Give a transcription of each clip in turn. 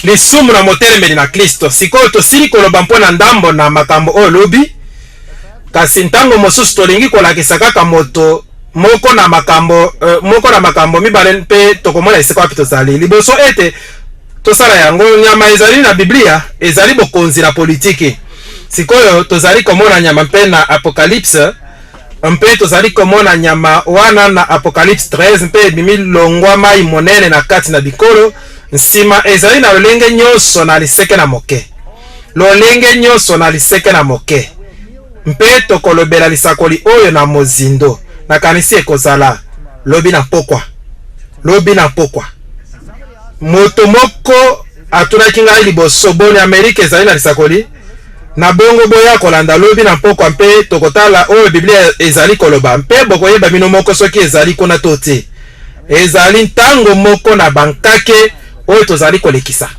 lisumu na motelembeli na Kristo. Sikoyo tosili koloba mpona ndambo na makambo oyo lobi, kasi ntango mosusu tolingi kolakisa kaka moto moko na makambo mibale mpe tokomona esika wapi tozali. Liboso ete tosala yango, nyama ezali na Biblia ezali bokonzi na politiki. Sikoyo tozali komona nyama mpe na Apocalypse, mpe tozali komona nyama wana na Apocalypse 13 mpe ebimi longwa mai monene na kati na bikolo. Nsima ezali na lolenge nyonso na liseke na moke. Lolenge nyonso na liseke na moke. Mpe tokolobela lisakoli oyo na mozindo. Na kanisi ekozala lobi na pokwa. Lobi na pokwa. Moto moko atunaki ngai liboso, boni Amerika ezali na lisakoli. Na bongo boya kolanda lobi na pokwa mpe tokotala oyo Biblia ezali koloba. Mpe bokoyeba bino moko soki ezali kuna to te. Ezali ntango moko na bankake oyo tozali kolekisa.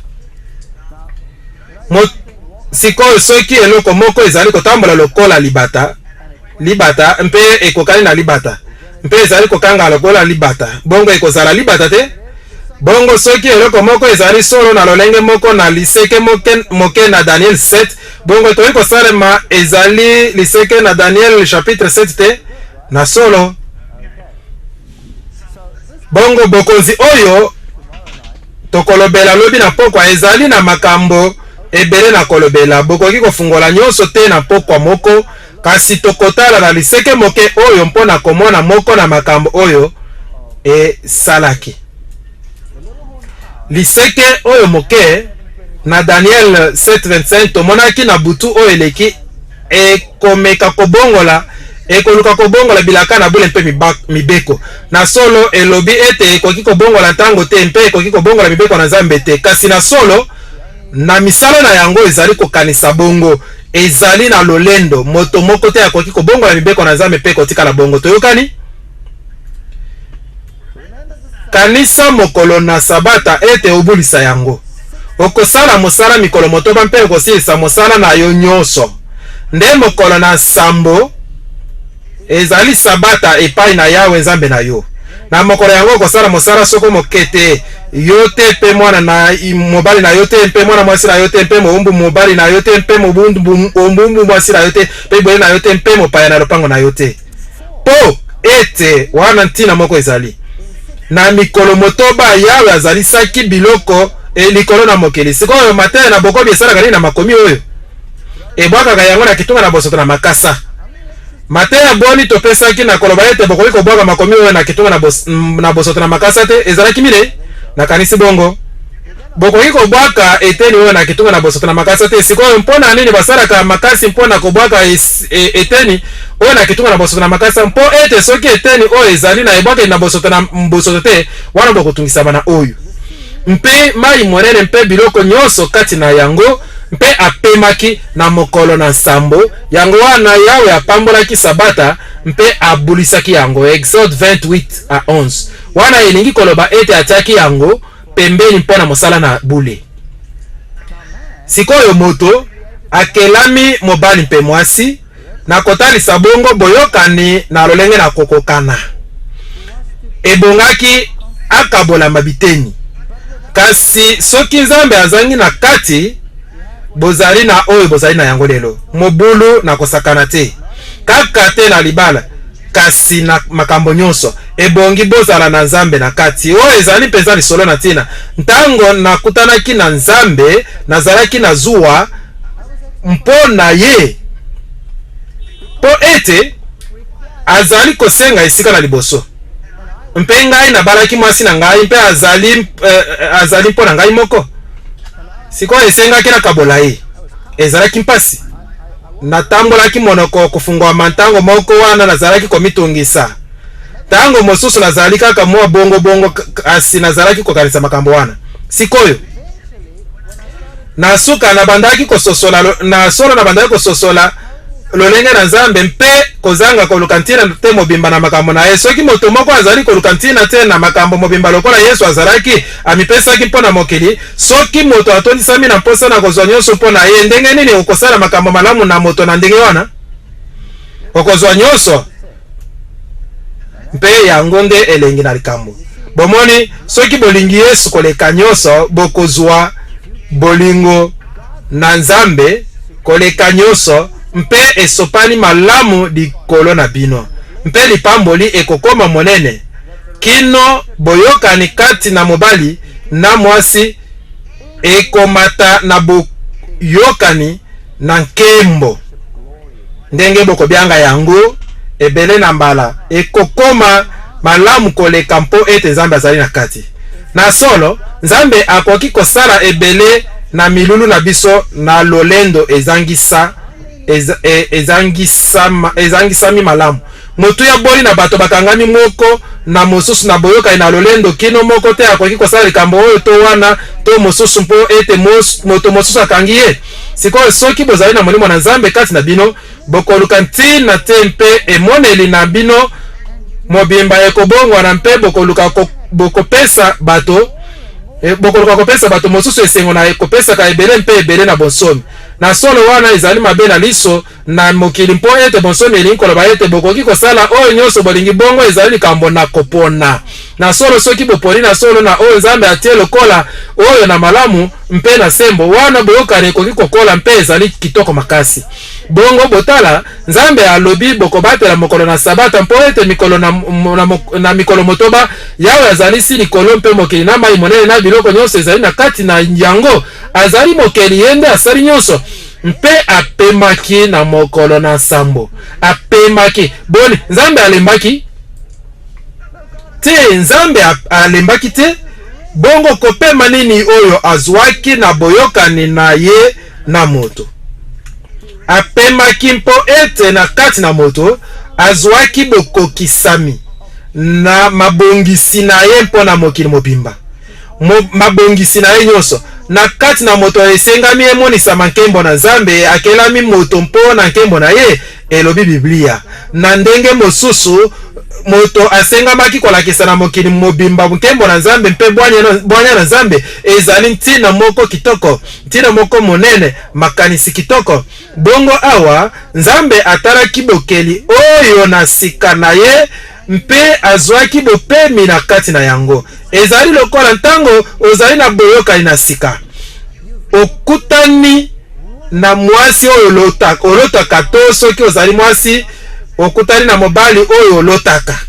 Sikoyo soki eloko moko ezali kotambola lokola libata mpe ekokali na libata, mpe ezali kokanga lokola libata, bongo ekozala libata te. Bongo soki eloko moko ezali solo na lolenge moko na liseke moke na Daniel 7, bongo toyi kosalema ezali liseke na Daniel chapitre 7 te na solo. Bongo bokonzi oyo tokolobela lobi na pokwa ezali na makambo ebele na kolobela. Bokoki kofungola nyonso te na pokwa moko, kasi tokotala na liseke moke oyo mpona komona moko na makambo oyo esalaki. Liseke oyo moke na Daniel 7:25 tomonaki na butu oyo eleki ekomeka kobongola, ekoluka kobongola bilaka na bule mpe mibeko. Na solo elobi ete ekoki kobongola ntango te mpe ekoki kobongola mibeko na Nzambe te. Kasi na solo na misala na yango ezali kokanisa bongo, ezali na lolendo. Moto moko te akoki kobongola mibeko na Nzambe mpe kotikala bongo. Toyokani? Kanisa mokolo na sabata ete obulisa yango. Okosala mosala mikolo motoba mpe okosilisa mosala na yo nyonso. Nde mokolo na sambo ezali sabata epai na Yawe Nzambe na yo. Na mokolo yango okosala mosala soko mokete yo te mpe mwana na mobali na yo te mpe mwana mwasi na yo te mpe mobumbu mobali na yo te mpe mobumbu mwasi na yo te mpe boye na yo te mpe mopaya na lopango na yo te. Po ete wana ntina moko ezali na mikolo motoba Yawe azalisaki biloko likolo na mokili. Sikoyo Mateo na bokobi esalaka nini na makomi oyo? Ebwakaka yango na kitunga na bosoto na makasa. Mateo boni topesaki na koloba ete bokoki kobwaka makomi oyo na kitunga na bosoto na makasa te, ezalaki mile na kanisi bongo. Bokoki kobwaka eteni oyo na kitunga na bosoto na makasa te. Sikoyo mpona nini basalaka makasi mpona kobwaka eteni oyo na kitunga na bosoto na makasa? Mpo ete soki eteni oyo ezali na ebwaka na bosoto te, wana bokotungisama na oyo. Mpe mai monene mpe biloko nyonso kati na yango mpe apemaki na mokolo na nsambo yango wana Yawe apambolaki sabata mpe abulisaki yango. Exode 28:11 wana elingi koloba ete atiaki yango pembeni mpona mosala na bule. Sikoyo moto akelami mobali mpe mwasi na kotalisa bongo boyokani na lolenge na kokokana, ebongaki akabola mabiteni. Kasi soki Nzambe azangi na kati, bozali na oyo bozali na yango lelo. Mobulu na kosakana te, kaka te na libala, kasi na makambo nyonso ebongi bozala na Nzambe na kati. Oyo ezali peza lisolo na tina ntango nakutanaki na Nzambe nazalaki na zuwa mpo na ye, po ete azali kosenga esika na liboso. Mpe ngai na balaki mwasi na ngai mpe azali mpo na ngai moko. Sikoyo esengaki na kabola ye, ezalaki mpasi. Natambolaki monoko kofungwa mantango moko wana nazalaki komitungisa. Tango mosusu nazali kaka mwa bongo asi nazalaki kokanisa makambo wana. Sikoyo nasuka na bandaki kososola na solo na bandaki kososola lolenge na Nzambe mpe kozanga kolukantina te mobimba na makambo na ye. Soki moto moko azali kolukantina te na makambo mobimba lokola Yesu azalaki amipesaki mpona mokili, soki moto atondisami na mposa na kozwa nyonso mpona ye, ndenge nini okosala makambo malamu na moto na ndenge wana? Okozwa nyonso mpe yango nde elengi na likambo. bomoni soki bolingi Yesu koleka nyonso bokozwa bolingo na Nzambe koleka nyonso mpe esopani malamu likolo na bino mpe lipamboli ekokoma monene kino boyokani kati na mobali na mwasi ekomata na boyokani na nkembo ndenge bokobyanga yango ebele na mbala ekokoma malamu koleka mpo ete Nzambe azali na kati na solo Nzambe akoki kosala ebele na milulu na biso na lolendo ezangisami malamu motu ya boli na bato bakangami moko na mosusu na boyoka na lolendo kino moko te akoki kosala likambo oyo to wana to mosusu mpo ete moto mosusu akangi ye sikoyo soki bozali na molimo na Nzambe kati na bino bokoluka ntina te mpe emoneli na bino mobimba ekobongwana mpe bokopesa bato bokoluka kopesa bato mosusu esengo na ekopesaka ebele mpe ebele na bonsomi na solo wana ezali mabe na liso na mokili mpo ete bonsomi elingi koloba ete bokoki kosala oyo nyonso bolingi bongo ezali likambo na kopona na solo soki boponi na solo na oyo Nzambe atie lokola oyo na malamu mpe na sembo wana boyokani ekoki kokola mpe ezali kitoko makasi bongo botala Nzambe alobi bokobatela mokolo na sabata mpo ete mikolo na mikolo motoba yawe azali si likolo mpe mokili na mai monene na biloko nyonso ezali na kati na yango azali mokeli yende asali nyonso mpe apemaki na mokolo na sambo apemaki boni Nzambe alembaki te Nzambe alembaki te bongo kopema nini oyo azwaki na boyokani na ye na moto apemaki mpo ete na kati na moto azwaki bokokisami na mabongisi na ye mpo na mokili mobimba mabongisi na ye nyonso na kati na moto esengami emonisama nkembo na Nzambe akelami moto mpo na nkembo na ye elobi Biblia na ndenge mosusu moto asengamaki kolakisa na mokili mobimba nkembo na Nzambe mpe bwanya na Nzambe ezali ntina moko kitoko ntina moko monene makanisi kitoko bongo awa Nzambe atalaki bokeli oyo na sika na ye mpe azwaki bopemi na kati na yango ezali lokola ntango ozali na boyokani na sika okutani na mwasi oyo olotaka to soki ozali mwasi okutani na mobali oyo olotaka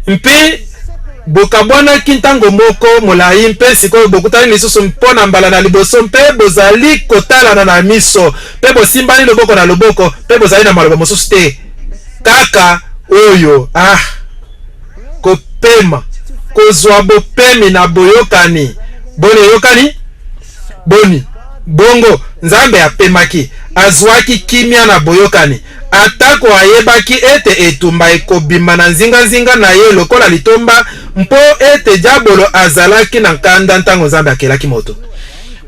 mpe bokabwanaki ntango moko molai mpe sikoyo bokutani lisusu mpona mbala na liboso mpe bozali kotalana na miso mpe bosimbani loboko na loboko mpe bozali na maloba mosusu te kaka oyo kopema kozwa bopemi na boyokani boni eyokani boni bongo Nzambe apemaki azwaki kimia na boyokani atako ayebaki ete etumba ekobima na nzinga na ye lokola litomba mpo ete diabolo azalaki na nkanda ntango Nzambe akelaki moto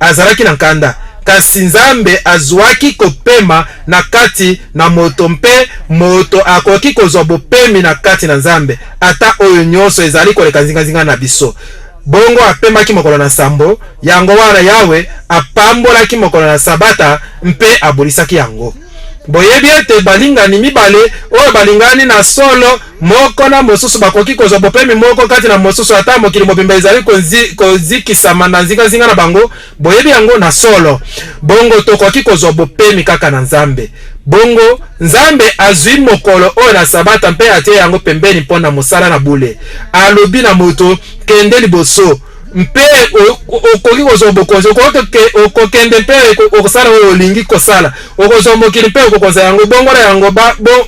azalaki na nkanda kasi Nzambe azwaki kopema na kati na moto mpe moto akoki kozwa bopemi na kati na Nzambe ata oyo nyonso ezali koleka nzinga na biso bongo apemaki mokolo na sambo yango wana yawe apambolaki mokolo na sabata mpe abolisaki yango boyebi ete balingani mibale oyo balingani na solo moko na mosusu bakoki kozwa bopemi moko kati na mosusu ata mokili mobimba ezali kozikisama na nzinga na bango boyebi yango na solo bongo tokoki kozwa bopemi kaka na Nzambe bongo Nzambe azwi mokolo oyo na sabata mpe atie yango pembeni mpona mosala na bule alobi na moto kende liboso mpe okoki kozwa bokonzi okokende mpe okosala oyo olingi kosala okozwa mokili mpe okokonza yango bongola yango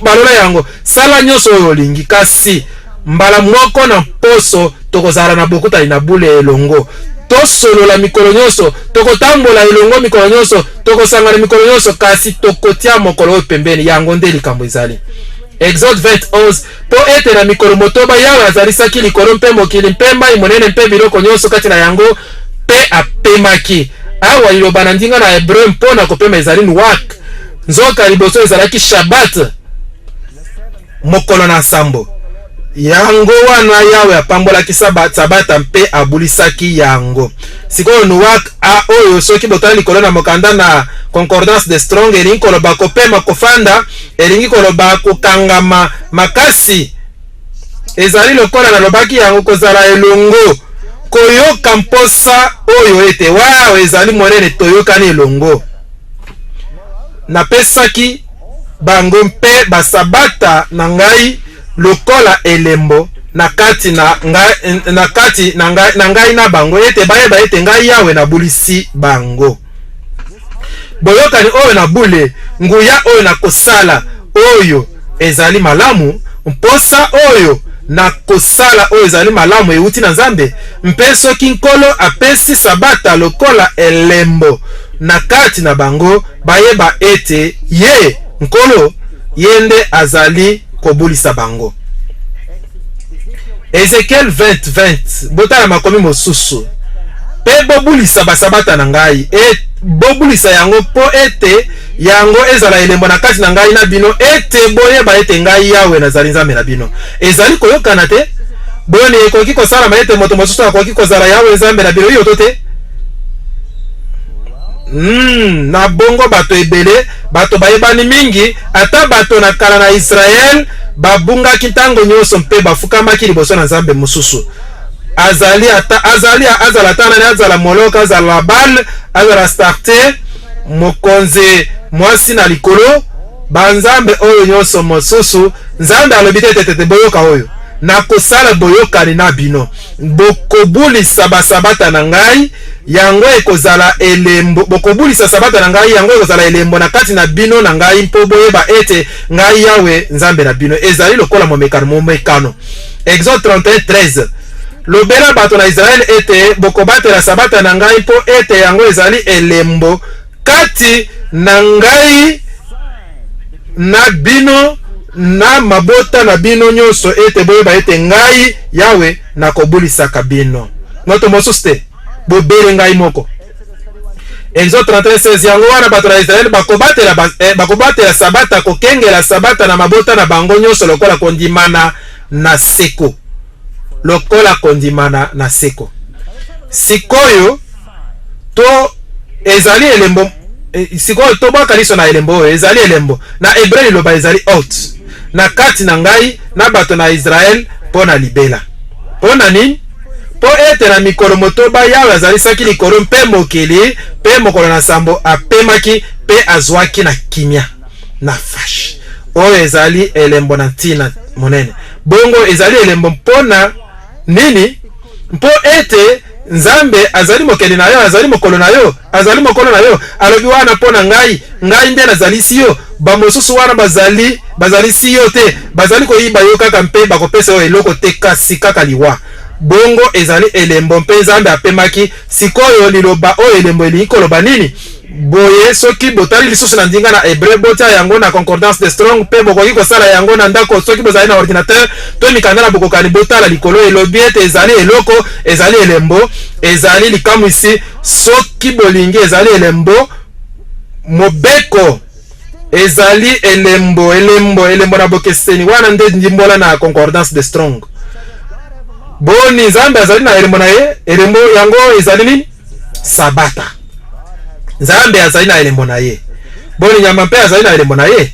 balola yango sala nyonso oyo olingi kasi mbala moko na poso tokozala na bokutani na bule elongo tosolola mikolo nyonso tokotambola elongo mikolo nyonso tokosangana mikolo nyonso kasi tokotia mokolo oyo pembeni yango nde likambo ezali Exode 20:11 po ete na mikolo motoba yawe azalisaki likolo mpe mokili mpe mai monene mpe biloko nyonso kati na yango mpe apemaki awa liloba na ndinga na Hebreu mpona kopema ezali nuak nzoka liboso ezalaki Shabbat mokolo na sambo yango wana yawe apambolaki sabata mpe abulisaki yango sikoyo nuak oyo soki botali likolo na mokanda na concordance de Strong elingi koloba kopema kofanda elingi koloba kokangama makasi ezali lokola na lobaki yango kozala elongo koyoka mposa oyo ete wow ezali monene toyokani elongo. Napesaki bango mpe basabata na ngai lokola elembo na kati na ngai na bango ete bayeba ete ngai Yawe nabulisi bango. Boyokani oyo na bule nguya oyo na kosala oyo ezali malamu mposa oyo na kosala oyo ezali malamu euti na Nzambe mpe soki nkolo apesi sabata lokola elembo na kati na bango bayeba ete ye nkolo yende azali kobulisa bango. Ezekiel 20:20 botala makomi mosusu pe bobulisa basabata na ngai bobulisa yango po ete yango ezala elembo na kati na ngai na bino ete boyeba ete ngai Yawe nazali Nzambe na bino. Ezali koyokana te boni ekoki kosala ete moto mosusu akoki kozala Yawe Nzambe na bino yo to te. Na bongo bato ebele bato bayebani mingi ata bato na kala na Israel babungaki ntango nyonso mpe bafukamaki liboso na Nzambe mosusu. Azala tana ne azala Moloka azala Bal azala Astarte mokonze mwasi na likolo banzambe oyo nyonso mosusu Nzambe alobi tete boyoka oyo na kosala boyokani na bino bokobulisa basabata na ngai yango ekozala elembo bokobulisa sabata na ngai yango ekozala elembo na kati na bino na ngai mpo boyeba ete ngai Yawe Nzambe na bino. Ezali lokola momekano. Exode 31:13 lobela bato na Israel ete bokobatela sabata na ngai mpo ete yango ezali elembo kati na ngai na bino na mabota na bino nyonso ete boyeba ete ngai Yawe nakobulisaka bino. Moto mosusu te bobele ngai moko. Exode 31:16 yango wana bato na Israel bakobatela sabata kokengela sabata na mabota na bango nyonso lokola kondimana na seko. Lokola kondimana na seko. Sikoyo to ezali elembo sikoyo to bakaliso na elembo ezali elembo na Hebreu loba ezali out na kati na ngai na bato na Israel pona libela. Pona nini? Po ete na mikolo motoba Yawe azalisaki likolo mpe mokili mpe mokolo na sambo apemaki mpe azwaki na kimia na fash. Oyo ezali elembo na ntina monene. Bongo ezali elembo mpona nini? Mpo ete Nzambe azali mokeli na yo azali mokolo na yo azali mokolo na yo alobi wana pona ngai nde nazalisi yo bamosusu wana bazalisi yo te bazali koyiba yo kaka mpe bakopesa yo eloko te kasi kaka liwa. Bongo ezali elembo mpe Nzambe apemaki sikoyo liloba oyo elembo eli koloba nini? Boye soki botali lisusu na ndinga na Hebreu bota yango na concordance de Strong mpe bokoki kosala yango na ndako soki bozali na ordinateur to mikanda na bokokani botala likolo elobi ete ezali eloko ezali elembo ezali likamwisi soki bolingi ezali elembo mobeko ezali elembo na bokeseni wana nde ndimbola na concordance de Strong. Boni Nzambe azali na elembo na ye elembo yango ezali nini? Sabata. Nzambe azali na elembo na ye. Boni nyama mpe azali na elembo na ye.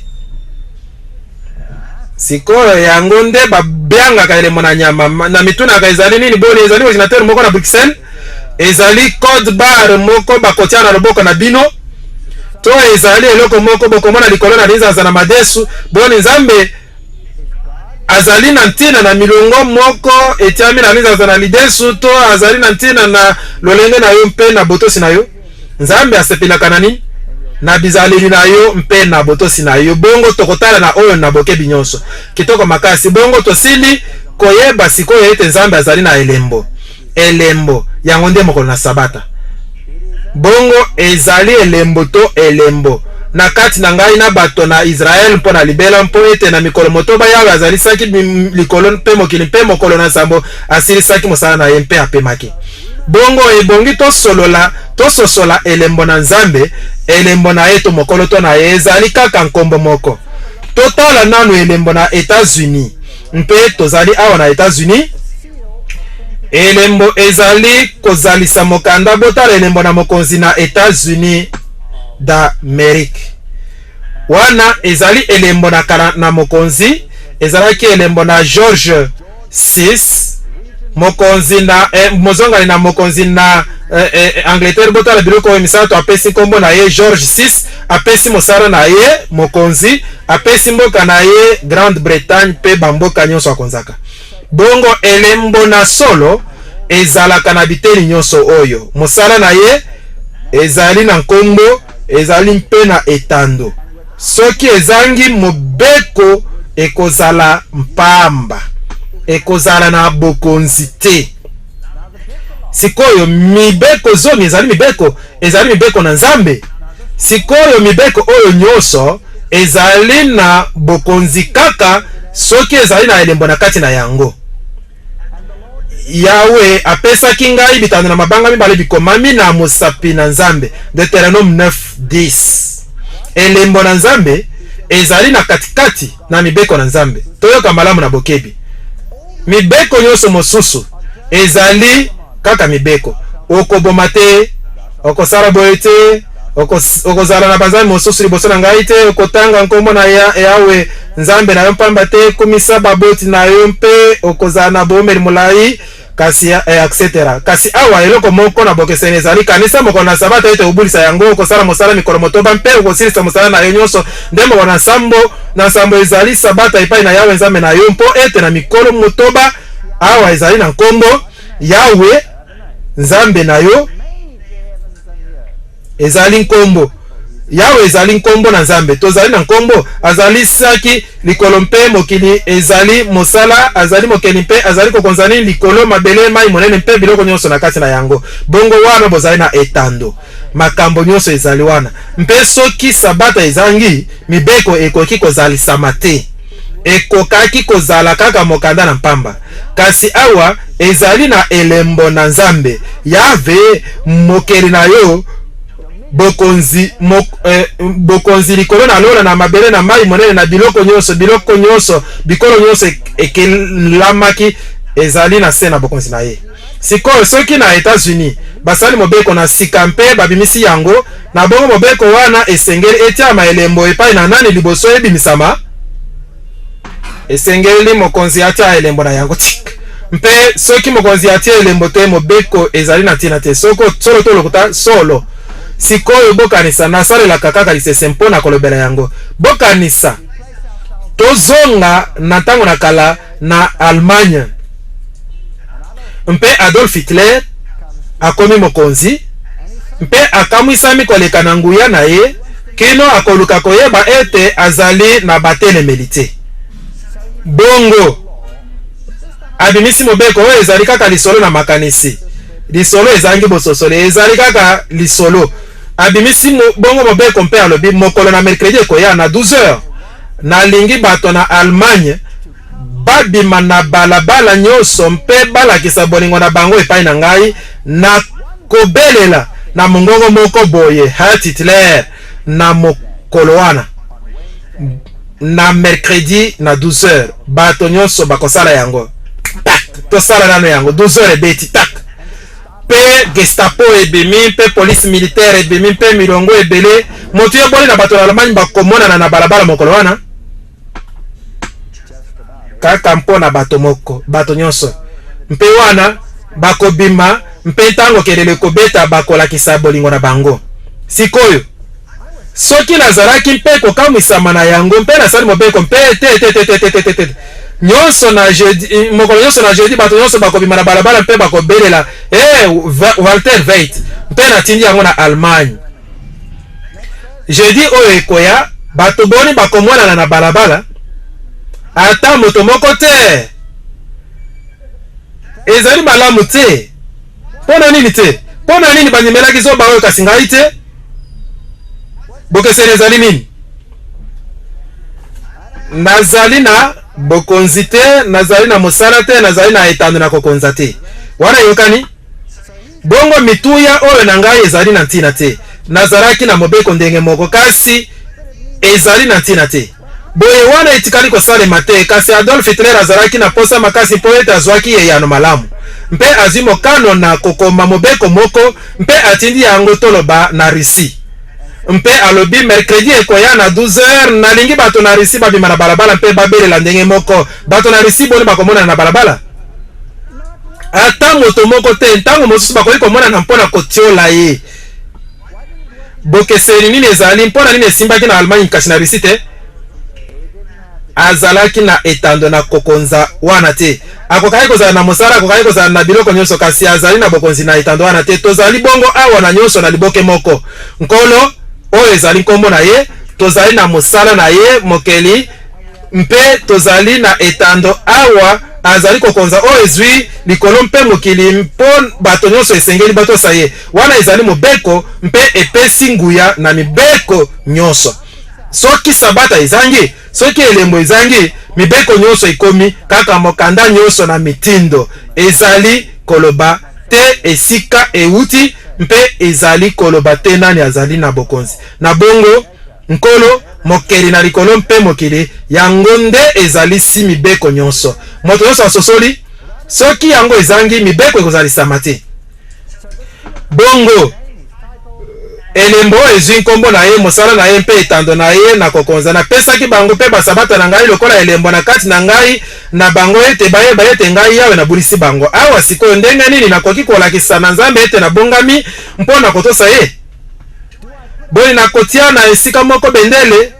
Sikoyo yango nde babiangaka elembo na nyama na mituna ezali nini? Boni ezali ordinateur moko na Bruxelles ezali code bar moko bakotia na loboko na bino to ezali eloko moko bokomona likolo na liza na madesu. Boni Nzambe azali na ntina na milongo moko etiami na liza na lidesu to azali na ntina na lolenge na yo mpe na botosi na yo. Nzambe asepelaka nani? Na bizaleli na yo mpe na botosi na yo. Bongo tokotala na oyo na boke binyonso kitoko makasi. Bongo tosili koyeba sikoyo ete Nzambe azali na elembo yango nde mokolo na sabata. Bongo ezali elembo to elembo na kati na ngai na bato na Israel mpo na libela mpo ete na mikolo motoba Yawe azalisaki likolo mpe mokili mpe mokolo na sambo asilisaki mosala na ye mpe apemaki. Bongo ebongi tososola elembo na Nzambe elembo na ye to mokolo to na ye ezali kaka nkombo moko. Totala nanu elembo na États-Unis mpe tozali awa na États-Unis elembo ezali kozalisa mokanda. Botala elembo na mokonzi na États-Unis d'Amérique wana ezali elembo na mokonzi ezalaki elembo na George 6 mokonzi na mozongali na mokonzi na Angleterre botala biloko misato apesi kombo na ye George 6 apesi mosala na ye mokonzi apesi mboka na ye Grande Bretagne pe bamboka nyonso akonzaka. Bongo elembo na solo ezalaka na biteni nyonso oyo mosala na ye ezali na nkombo ezali mpe na etando. Soki ezangi mobeko ekozala mpamba, ekozala na bokonzi te. Sikoyo mibeko zomi ezali mibeko na Nzambe. Sikoyo mibeko oyo nyonso ezali na bokonzi kaka soki ezali na elembo na kati na yango. Yawe apesaki ngai bitando na mabanga mibale bikomami na mosapi na Nzambe. Deuteronome 9:10. Elembo na Nzambe ezali na katikati na mibeko na Nzambe. Toyoka malamu na bokebi. Mibeko nyonso mosusu ezali kaka mibeko. Okoboma te, okosala boye te, okozala na banzambe mosusu liboso na ngai te, okotanga nkombo na Yawe Nzambe na yo mpamba te, kumisa baboti na yo mpe okozala na bomeli molai kasi etc. Kasi awa eloko moko na bokeseni ezali kanisa moko na sabata ete obulisa yango okosala mosala mikolo motoba mpe okosilisa mosala na yo nyonso ndemo wana sambo ezali sabata epai na Yawe Nzambe na yo mpo ete na mikolo motoba awa ezali na nkombo Yawe Nzambe na yo ezali nkombo Yawe ezali nkombo na Nzambe tozali na nkombo azali saki likolo mpe mokili ezali mosala azali mokeli mpe azali kokonzani likolo mabele mai monene mpe biloko nyonso na kati na yango. Bongo wana bozali na etando makambo nyonso ezali wana mpe soki sabata ezangi mibeko ekoki kozalisama te, ekokaki kozala kaka mokanda na mpamba. Kasi awa ezali na elembo na Nzambe Yave mokeli na yo bokonzi likolo na lola na mabele na mai monene na biloko nyonso bikolo nyonso ekelamaki ezali na se na bokonzi na ye. Sikoyo soki na Etats-Unis basali mobeko na sika mpe babimisi yango na bongo mobeko wana esengeli etiama elembo epai na nani liboso ebimisama, esengeli mokonzi atia elembo na yango tik. Mpe soki mokonzi atia elembo te mobeko ezali na tina te. Soko solo to lokuta solo sikoyo bokanisa nasalelaka kaka lisese mpo na kolobela yango. Bokanisa tozonga na ntango na kala na Allemagne mpe Adolf Hitler akomi mokonzi mpe akamwisami koleka na nguya na ye kino akoluka koyeba ete azali na batelemeli te. Bongo abimisi mobeko oyo ezali kaka lisolo na makanisi, lisolo ezangi bososole ezali kaka lisolo. Abimisi bongo mobeko mpe alobi mokolo na mercredi ekoya na 12h nalingi bato na Allemagne babima na balabala nyonso mpe balakisa bolingo na bango epai na ngai na kobelela na mongongo moko boye Hitler na mokolo wana na mercredi na 12h bato nyonso bakosala yango tak tosala nano yango 12h ebeti tak pe Gestapo ebimi pe police militaire ebimi pe milongo ebele moto yeboli na bato na Allemagne bakomonana na balabala mokolo wana kaka mpona bato moko bato nyonso mpe wana bakobima mpe ntango kelele kobeta bakolakisa bolingo na bango. Sikoyo soki nazalaki mpe kokamwisama na yango mpe nasali mobeko mpe te nyonso na jeudi mokolo nyonso na jeudi bato nyonso bakobima na balabala mpe bakobelela Walter Weit mpe natindi yango na Allemagne. Jeudi oyo ekoya bato boni bakomonana na balabala ata moto moko te, ezali malamu te. Pona nini te? Pona nini banyemelaki zoba oyo kasi ngai te? Bokeseni ezali nini? Nazali na bokonzi te, nazali na mosala te, nazali na etando na kokonza te. Wana yokani? Bongo mituya oyo na ngai ezali na ntina te. Nazalaki na mobeko ndenge moko kasi ezali na ntina te. Boye wana etikali kosalema te kasi Adolf Hitler azalaki na posa makasi mpo ete azwaki yeyano malamu mpe azwi mokano na kokoma mobeko moko mpe atindi yango toloba na Russie. mpe alobi mercredi ekoya na 12h nalingi bato na risi babima na balabala mpe babelela ndenge moko bato na risi boni bakomona na balabala ata moto moko te ntango mosusu bakoki komona na mpona kotiola ye bokeseni nini ezali mpona nini esimbaki na Allemagne kasi na risi te azalaki na etando na kokonza wana te akokaki kozala na mosala akokaki kozala na biloko nyonso kasi azali na bokonzi na etando wana te tozali bongo awa na nyonso na liboke moko nkolo oyo ezali nkombo na ye tozali na mosala na ye mokeli mpe tozali na etando awa azali kokonza oyo ezwi likolo mpe mokili mpo bato nyonso esengeli batosa ye wana ezali mobeko mpe epesi nguya na mibeko nyonso soki sabata ezangi soki elembo ezangi mibeko nyonso ikomi kaka mokanda nyonso na mitindo ezali koloba te esika euti mpe ezali koloba te nani azali na bokonzi na bongo nkolo mokeli na likolo mpe mokili yango nde ezali si mibeko nyonso moto nyonso asosoli soki yango ezangi mibeko ekozalisama te bongo elembo ezwi nkombo na ye mosala na ye mpe etando na ye na kokonza napesaki bango mpe basabata na ngai lokola elembo na kati na ngai na bango ete bayeba ete ngai yawe nabulisi bango awa sikoyo ndenge nini nakoki kolakisa na nzambe ete nabongami mpo na kotosa ye boni nakotia na esika moko bendele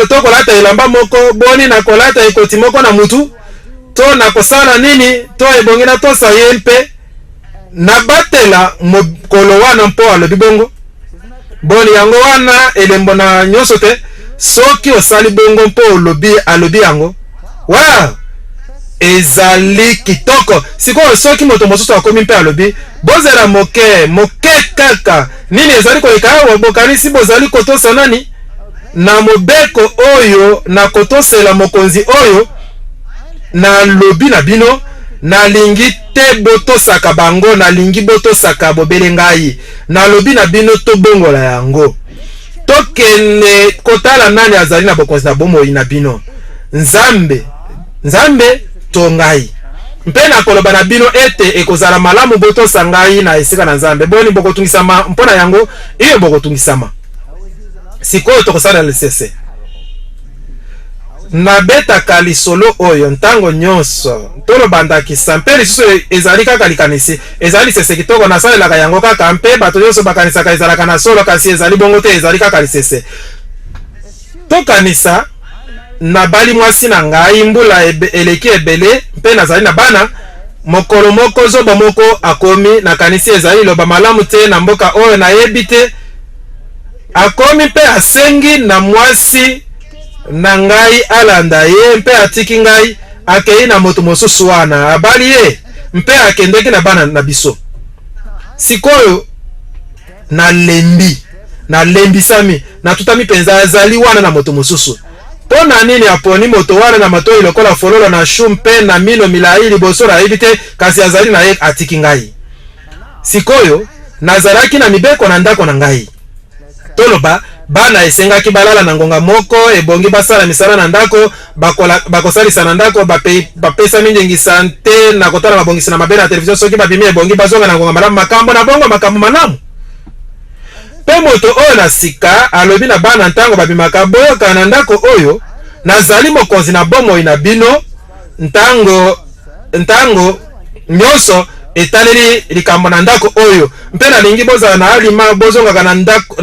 to kolata elamba moko boni nakolata ekoti moko na mutu to nakosala nini to ebongi natosa ye mpe nabatela mokolo wana mpo alobi bongo boni yango wana elembo na nyonso te soki osali bongo mpo alobi yango wa ezali kitoko sikoyo soki moto mosusu akomi mpe alobi bozela moke kaka nini ezali koleka awa bokanisi bozali kotosa nani na mobeko oyo na kotosela mokonzi oyo na lobi na bino nalingi te botosaka bango nalingi botosaka bobele ngai nalobi na bino tobongola yango tokende kotala nani azali na bokonzi na bomoi na bino nzambe to ngai mpe na koloba na bino ete ekozala malamu botosa ngai na esika na nzambe boni bokotungisama mpona yango iyo bokotungisama sikoyo tokosala lisese nabetaka lisolo oyo ntango nyonso tolobandakisa mpe lisusu ezali kaka likanisi ezali lisese kitoko nasalelaka yango kaka mpe bato nyonso bakanisaka ezalaka na solo kasi ezali bongo te ezali kaka lisese tokanisa nabali mwasi na ngai mbula eleki ebele mpe nazali na bana mokolo moko zoba moko akomi nakanisi ezali loba malamu te na mboka oyo nayebi te akomi mpe asengi na mwasi na ngai alanda ye mpe atiki ngai akei na moto mosusu wana abali ye mpe akendeki na bana na biso sikoyo nalembisami natutami penza azali wana na moto mosusu mpo na nini aponi moto wana na matoi lokola fololo na shu mpe na mino milai liboso nayebi te kasi azali na ye atiki ngai sikoyo nazalaki na mibeko na ndako na ngai toloba bana esengaki balala na ngonga moko ebongi basala misala na ndako bakosalisa na ndako bapesa mindengisa nte na kotala mabongisi na mabe na televizio soki babimi ebongi bazonga na ngonga malamu makambo na bongo makambo manamu mpe moto oyo na sika alobi na bana ntango babimaka boyoka na ndako oyo nazali mokonzi na bomoi na bino ntango nyonso etaleli likambo na ndako oyo mpe nalingi bozala na alima bozongaka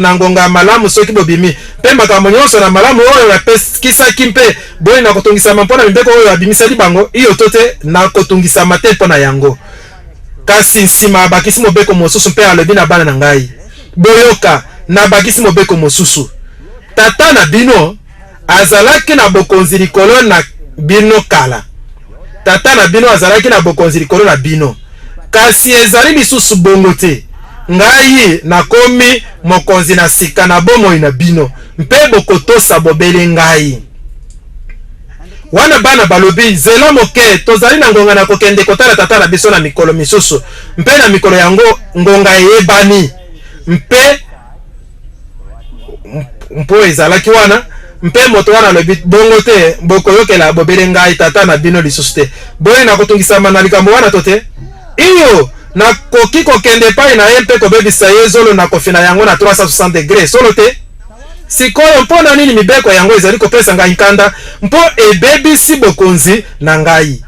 na ngonga malamu soki bobimi mpe makambo nyonso na malamu oyo napeskisaki mpe boyi na kotungisama mpo na mibeko oyo abimisali bango iyo to te na kotungisama te mpo na yango kasi nsima abakisi mobeko mosusu mpe alobi na bana na ngai boyoka nabakisi mobeko mosusu tata na bino azalaki na bokonzi likolo na bino kala tata na bino azalaki na bokonzi likolo na bino kasi ezali lisusu bongo te ngai nakomi mokonzi na sika na bomoi na bino mpe bokotosa bobele ngai wana bana balobi zela moke tozali na ngonga na kokende kotala tata na biso na mikolo misusu mpe na mikolo yango ngonga eyebani mpe mpo ezalaki wana mpe moto wana alobi bongo te bokoyokela bobele ngai tata na bino lisusu te boye na kotungisama na likambo wana to te iyo na koki kokende pai na ye mpe kobebisa ye zolo na kofina yango na 360 degrés solo te. Sikoyo mpona nini mibeko yango ezali kopesa ngai nkanda mpo ebebisi bokonzi na ngai.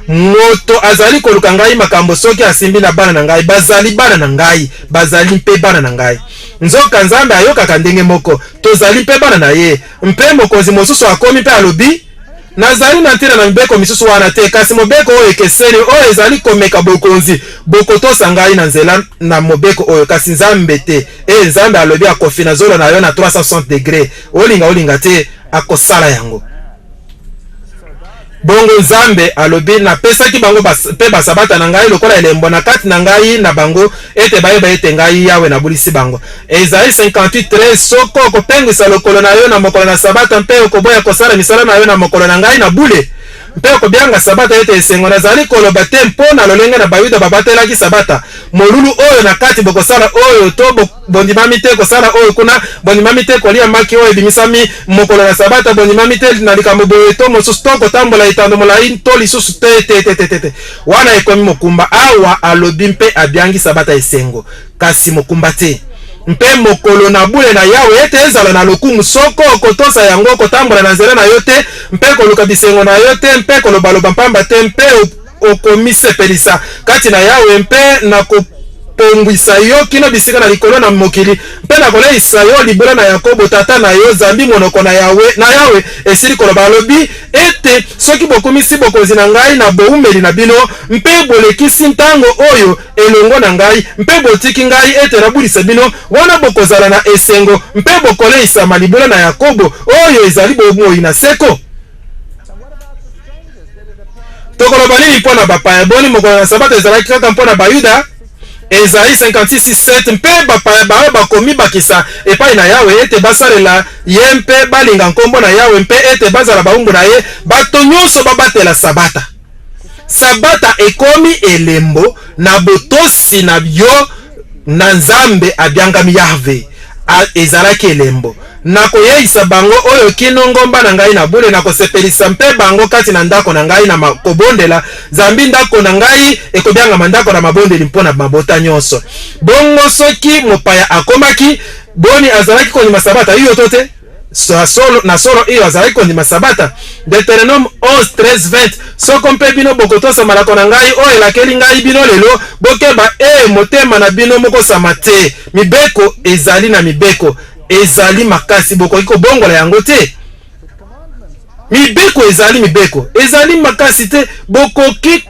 Moto azali koluka ngai makambo soki asimbi na bana na ngai bazali bana na ngai, bazali mpe bana na ngai. Nzoka Nzambe ayokaka ndenge moko, tozali mpe bana na ye. Mpe mokonzi mosusu akomi mpe alobi nazali na ntina na mibeko misusu wana te, kasi mobeko oyo ekeseni oyo ezali komeka bokonzi bokotosa ngai na nzela na mobeko oyo, kasi Nzambe te. Nzambe alobi akofina zolo na yo na 360 degrés, olinga te akosala yango. Bongo Nzambe alobi na pesaki bango pe basabata na ngai lokola elembo na kati na ngai na bango ete bayeba ete ngai Yawe na bulisi bango. Ezaïe 58:13 soko kopengisa lokolo na yo na mokolo na sabata mpe okoboya kosala misala na yo na mokolo na ngai na bule mpe okobianga sabata ete esengo nazali koloba te mpona lolenge na bayuda babatelaki sabata molulu oyo na kati bokosala oyo to bondimami te kosala oyo kuna bondimami te kolia maki oyo ebimisami mokolo na sabata bondimami te na likambo boye to mosusu to kotambola etando molai to lisusu te wana ekomi mokumba. Awa alobi mpe abiangi sabata esengo kasi mokumba te. Mpe mokolo na bule na Yawe ete ezala na lokumu soko kotosa yango kotambola na nzela na yo te mpe koluka bisengo na yo te mpe kolobaloba mpamba te mpe okomisepelisa kati na Yawe mpe na kopongwisa yo kino bisika na likolo na mokili mpe na koleisa yo libula na Yakobo tata na yo zambi monoko na Yawe esili koloba alobi ete soki bokomisi bokonzi na ngai na boumeli na bino mpe bolekisi ntango oyo elongo na ngai mpe botiki ngai ete nabulisa bino wana bokozala na esengo mpe bokoleisa malibula na Yakobo oyo ezali bomoi na seko. Tokoloba nini mpona bapaya boni mokolo na sabata ezalaki kaka mpona bayuda. Ezaïe 56:7 mpe bapaya bao bakomi bakisa epai na Yawe ete basalela ye mpe balinga nkombo na Yawe mpe ete bazala baumbu na ye bato nyonso babatela sabata. Sabata ekomi elembo na botosi na yo na Nzambe abiangami Yahve. Ezalaki elembo na koyeisa bango oyo kino ngomba na ngai na bule na kosepelisa mpe bango kati na ndako na ngai na kobondela zambi ndako na ngai ekobianga mandako na mabondeli mpona mabota nyonso. Bongo soki mopaya akomaki boni azalaki kondima sabata iyo tote na solo iyo azalaki kondima sabata. Deuteronome 11:13-20 soko mpe bino bokotosa malako na ngai oyo elakeli ngai bino lelo bokeba motema na bino mokosama te. Mibeko ezali na mibeko ezali makasi bokoki kobongola yango te. Mibeko ezali makasi te bokoki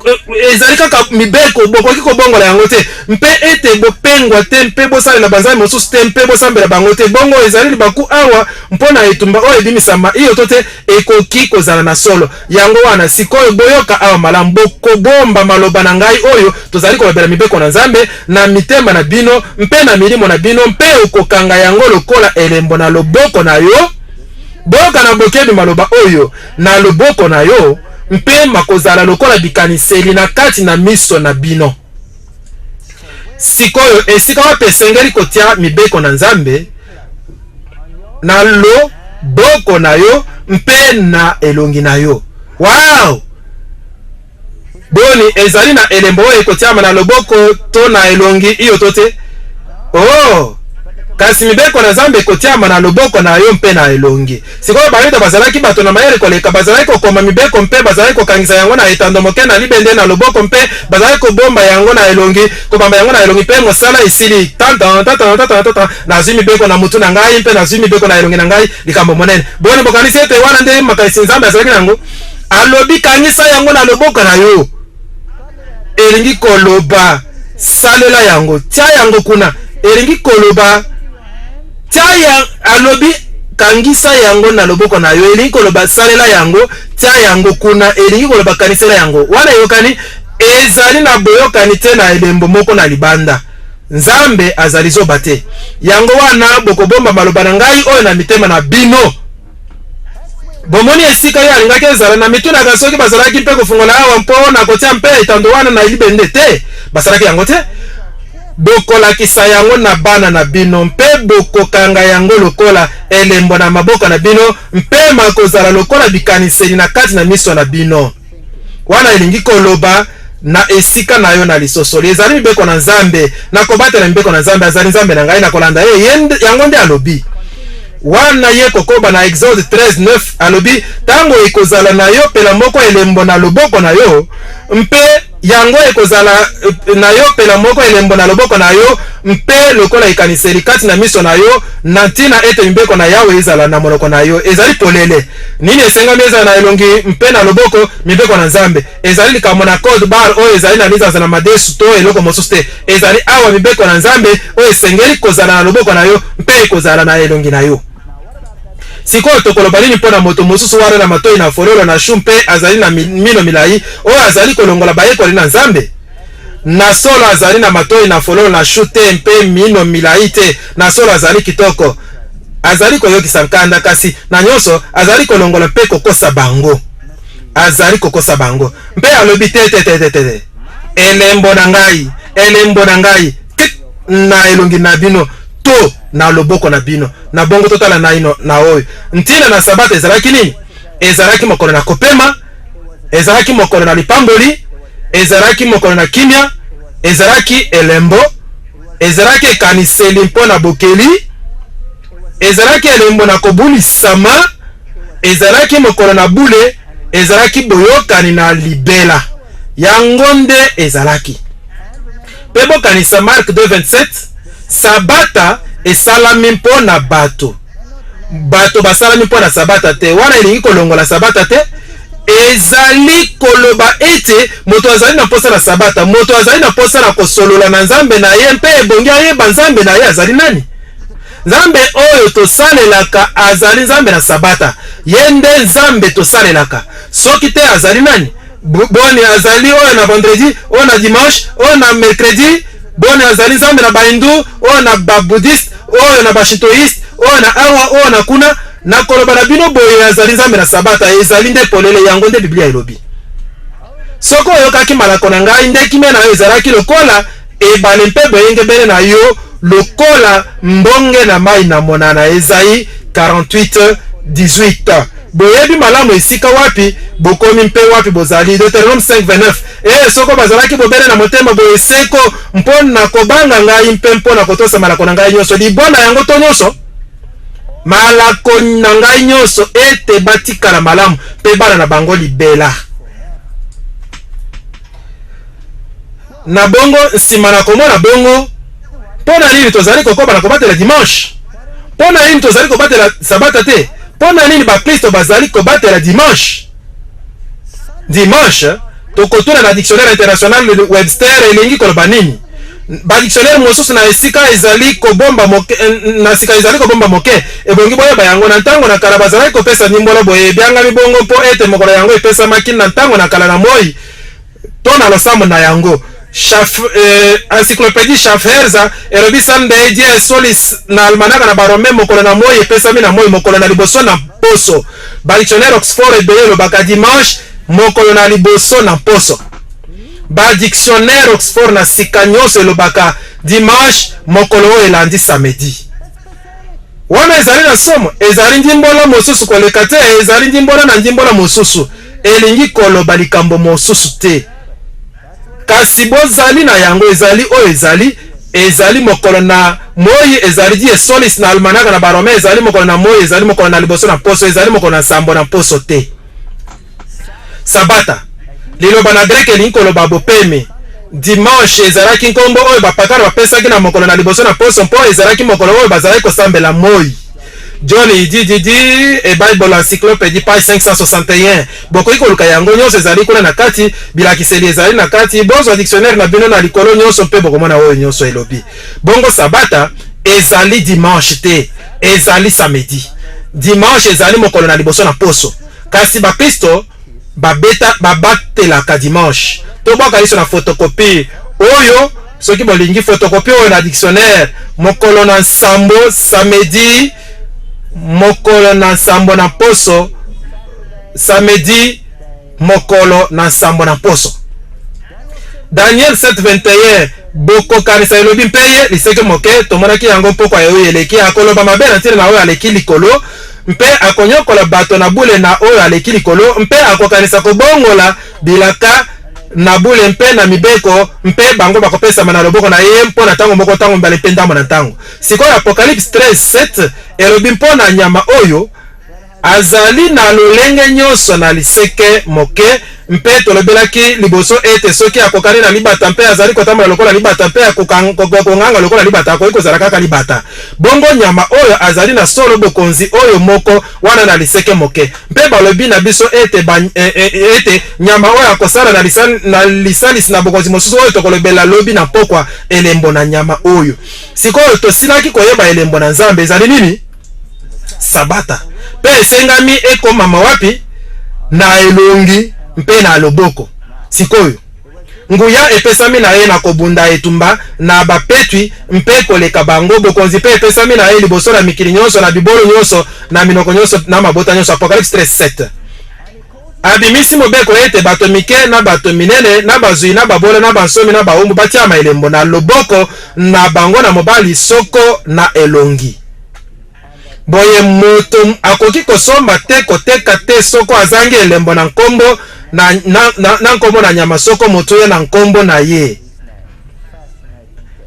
ezali kaka mibeko bokoki kobongola yango te mpe ete bopengwa te mpe bosalela banzambe mosusu te mpe bosambela bango te. Bongo ezali libaku awa mpona etumba oyo ebimisama iyo to te ekoki kozala na solo yango wana. Sikoyo boyoka awa malamu bokobomba maloba na ngai oyo tozali kolobela mibeko na Nzambe na mitema na bino mpe na milimo na bino mpe okokanga yango lokola elembo na loboko na yo. Boka na bokebi maloba oyo na loboko na yo mpe makozala lokola bikaniseli na kati na miso na bino. Sikoyo esika wape esengeli kotia mibeko na Nzambe na loboko na yo mpe na elongi na yo. Wow! Boni ezali na elembo oyo ekotiama na loboko to na elongi iyo tote. Oh! Kasi mibeko na Nzambe kotiama na loboko na yo mpe na elongi. Sikoyo bayuda bazalaki bato na mayele koleka bazalaki kokoma mibeko mpe bazalaki kokangisa yango na etando moke na libende na loboko mpe bazalaki kobomba yango na elongi kobamba yango na elongi mpe mosala isili tata nazwi mibeko na mutu na ngai mpe nazwi mibeko na elongi na ngai likambo monene. Boni bokanisi ete wana nde makanisi Nzambe azalaki nango alobi kangisa yango na loboko na yo elingi koloba salela yango tia yango kuna elingi koloba tia alobi kangisa yango na loboko na yo elingi koloba salela yango tia yango kuna elingi koloba kanisela yango wana yokani ezali na boyokani te na elembo moko na libanda. Nzambe azali zoba te yango wana bokobomba maloba na ngai oyo na mitema na bino. Bomoni esika yo alingaki ezala na mituna kasoki bazalaki mpe kofungola awa mpo na kotia mpe etando wana na libende te basalaki yango te. Bokolakisa yango na bana na bino mpe bokokanga yango lokola elembo na maboko na bino mpe makozala lokola bikaniseli na kati na miso na bino. Wana elingi koloba na esika na yo na lisosoli ezali mibeko na nzambe na kobatela mibeko na nzambe azali nzambe na ngai na kolanda yango nde alobi wana ye kokoba na Exode 13:9 alobi tango ekozala na yo pela moko elembo na loboko na yo mpe yango ekozala na yo pela moko elembo na loboko na yo mpe lokola ekaniseli kati na miso na yo na ntina ete mibeko na yawe ezala na monoko na yo ezali polele nini esengami ezala na elongi mpe na loboko mibeko na nzambe ezali likambo na code bar oyo ezali na lisansi na madesu to eloko mosusu te ezali awa mibeko na nzambe oyo esengeli kozala na loboko na yo mpe ekozala na elongi na yo sikoyo tokoloba nini mpona moto mosusu wana na matoi na fololo na shu mpe azali na mino milai oyo azali kolongola bayekoli na nzambe na solo azali na matoi na fololo na shu te mpe mino milai te na solo azali kitoko azali koyokisa nkanda kasi na nyonso azali kolongola mpe kokosa bango azali kokosa bango mpe alobi te elembo na ngai na elongi na bino to na loboko na bino na bongo totala na ino na oyo ntina na sabata ezalaki nini ezalaki mokolo na kopema ezalaki mokolo na lipamboli ezalaki mokolo na kimia ezalaki elembo ezalaki ekaniseli mpo na bokeli ezalaki elembo na kobulisama ezalaki mokolo na bule ezalaki boyokani na libela yango nde ezalaki mpe bokanisa Mark 2:27 sabata esalami mpo na bato basalami mpo na sabata te wana elingi kolongola sabata te ezali koloba ete moto azali na posa na sabata moto azali na posa na kosolola na nzambe na ye mpe ebongi ayeba nzambe na ye azali nani nzambe oyo tosalelaka azali nzambe na sabata ye nde nzambe tosalelaka soki te azali nani boni azali oyo na vendredi oyo na dimanche oyo na mercredi boni azali nzambe na bahindu oyo na babudiste oyo na bashintoiste oyo na awa oyo na kuna na koloba na bino boye azali nzambe na sabata ezali nde polele yango nde biblia elobi soko oyokaki malako na ngai nde kimia na yo ezalaki lokola ebale mpe boyengebele na yo lokola mbonge na mai na monana Ezayi 48:18 boyebi malamu esika wapi bokomi mpe wapi bozali Deuteronome 5:29 soko bazalaki bobele na motema boye seko mpo na kobanga ngai mpe mpo na kotosa malako na ngai nyonso libona yango to nyonso malako na ngai nyonso ete batikala malamu mpe bana na bango libela na bongo nsima na komona bongo mpona nini tozali kokoba na kobatela dimanche mpona nini tozali kobatela sabata te mpona nini bakristo bazali kobatela dimanche tokotuna na dictionnaire international Webster elingi koloba nini badictionnaire mosusu na esika ezali kobomba moke na sika ezali kobomba moke ebongi boyeba yango na ntango na kala bazalaki kopesa nimbolo boye ebyangami bongo mpo ete mokolo yango epesamaki na ntango na kala na moi to na losambo na yango encyclopédie Schaffhauser elobi Sunday die solis na almanaka na barome mokolo na moi epesami na moi mokolo na liboso na poso badictionnaire Oxford ebele elobaka dimanche mokolo na liboso na poso badictionnaire Oxford na sika nyonso elobaka dimanche mokolo oyo elandi samedi wana ezali na somo ezali ndimbola mosusu koleka te ezali ndimbola na ndimbola mosusu elingi koloba likambo mosusu te kasi bozali na yango ezali oyo ezali mokolo na moi ezali die solis na almanaka na barome ezali mokolo na moi ezali mokolo na liboso na poso ezali mokolo na sambo na poso te sabata liloba na grek elingi koloba bopemi dimanche ezalaki nkombo oyo bapatana bapesaki na mokolo na liboso na poso mpo ezalaki mokolo oyo bazalaki kosambela moi John Didi et Bible encyclopédie page 561 bokoki koluka yango nyonso ezali kuna na kati bilakiseli ezali na kati bonzo dictionnaire na bino na likolo nyonso mpe bokomona oyo nyonso elobi bongo sabata ezali dimanche te ezali samedi dimanche ezali mokolo na liboso na poso kasi bakristo babatelaka dimanche tobwaka liso na photocopie oyo soki bolingi photocopie oyo na dictionnaire mokolo na nsambo samedi mokolo na nsambo na poso samedi mokolo na nsambo na poso Daniel 7:21 bokokanisa elobi mpe ye liseke moke tomonaki yango mpoko ya oyo eleki akoloba mabe na ntina na oyo aleki likolo mpe akonyokola bato na bule na oyo aleki likolo mpe akokanisa kobongola bilaka na bule mpe na mibeko mpe bango bakopesa na loboko na ye mpo na tango moko tango mbala mpe ndambo na tango. Sikoyo Apocalypse 13:7 elobi mpo na nyama oyo azali na lolenge nyonso na liseke moke mpe tolobelaki liboso ete soki akokani na libata mpe azali kotambola lokola libata mpe akokonganga lokola libata akoki kozala kaka libata. Bongo nyama oyo azali na solo bokonzi oyo moko wana na liseke moke mpe balobi na biso ete nyama oyo akosala na lisalisi na bokonzi mosusu oyo tokolobela lobi na pokwa elembo na nyama oyo. Sikoyo tosilaki koyeba elembo na Nzambe ezali nini? Sabata. Pe esengami ekomama wapi? Na elongi mpe na loboko. Sikoyo nguya epesami na ye na kobunda etumba na bapetwi mpe koleka bango bokonzi mpe epesami na ye liboso na mikili nyonso na bibolo nyonso na minoko nyonso na mabota nyonso. Apocalypse 13:7 abimisi mobeko ete bato mike na bato minene na bazui na babole na bansomi na baumbu batia maelembo na loboko na bango na mobali soko na elongi. Boye moto akoki kosomba te koteka te soko azangi elembo na nkombo na nkombo na nyama soko moto ye na nkombo na ye.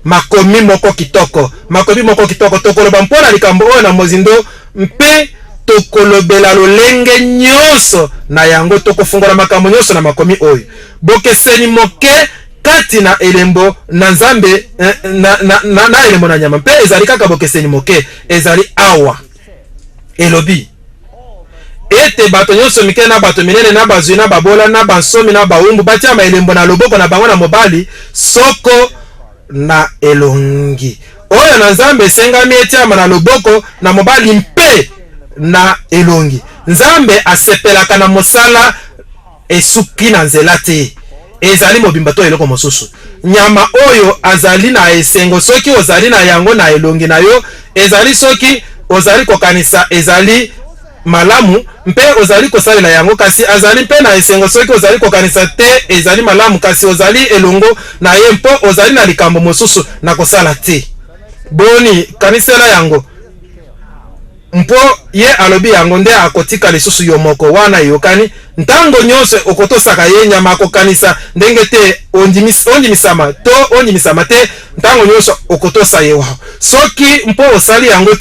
Makomi moko kitoko tokoloba mpona likambo oyo na mozindo mpe tokolobela lolenge nyonso na yango tokofungola makambo nyonso na makomi oyo. Bokeseni moke kati na elembo na Nzambe na elembo na nyama mpe ezali kaka bokeseni moke ezali awa. Elobi ete bato nyonso mike na bato minene na bazui na babola na bansomi na baumbu batia maelembo na loboko na bango na mobali soko na elongi. Oyo na Nzambe esengami etiama na loboko na mobali mpe na elongi. Nzambe asepelaka na mosala esuki na nzela te. Ezali mobimba to eloko mosusu. Nyama oyo azali na esengo soki ozali na yango na elongi na yo ezali soki ozali kokanisa ezali malamu mpe ozali kosalela yango kasi azali mpe na esengo soki ozali kokanisa te ezali malamu kasi ozali elongo na ye mpo ozali na likambo mosusu na kosala te. Boni kanisela yango mpo ye alobi yango nde akotika lisusu yo moko wana yokani ntango nyonso okotosaka ye nyama akokanisa ndenge te ondimisama te ntango nyonso okotosa ye wao. Soki mpo osali yango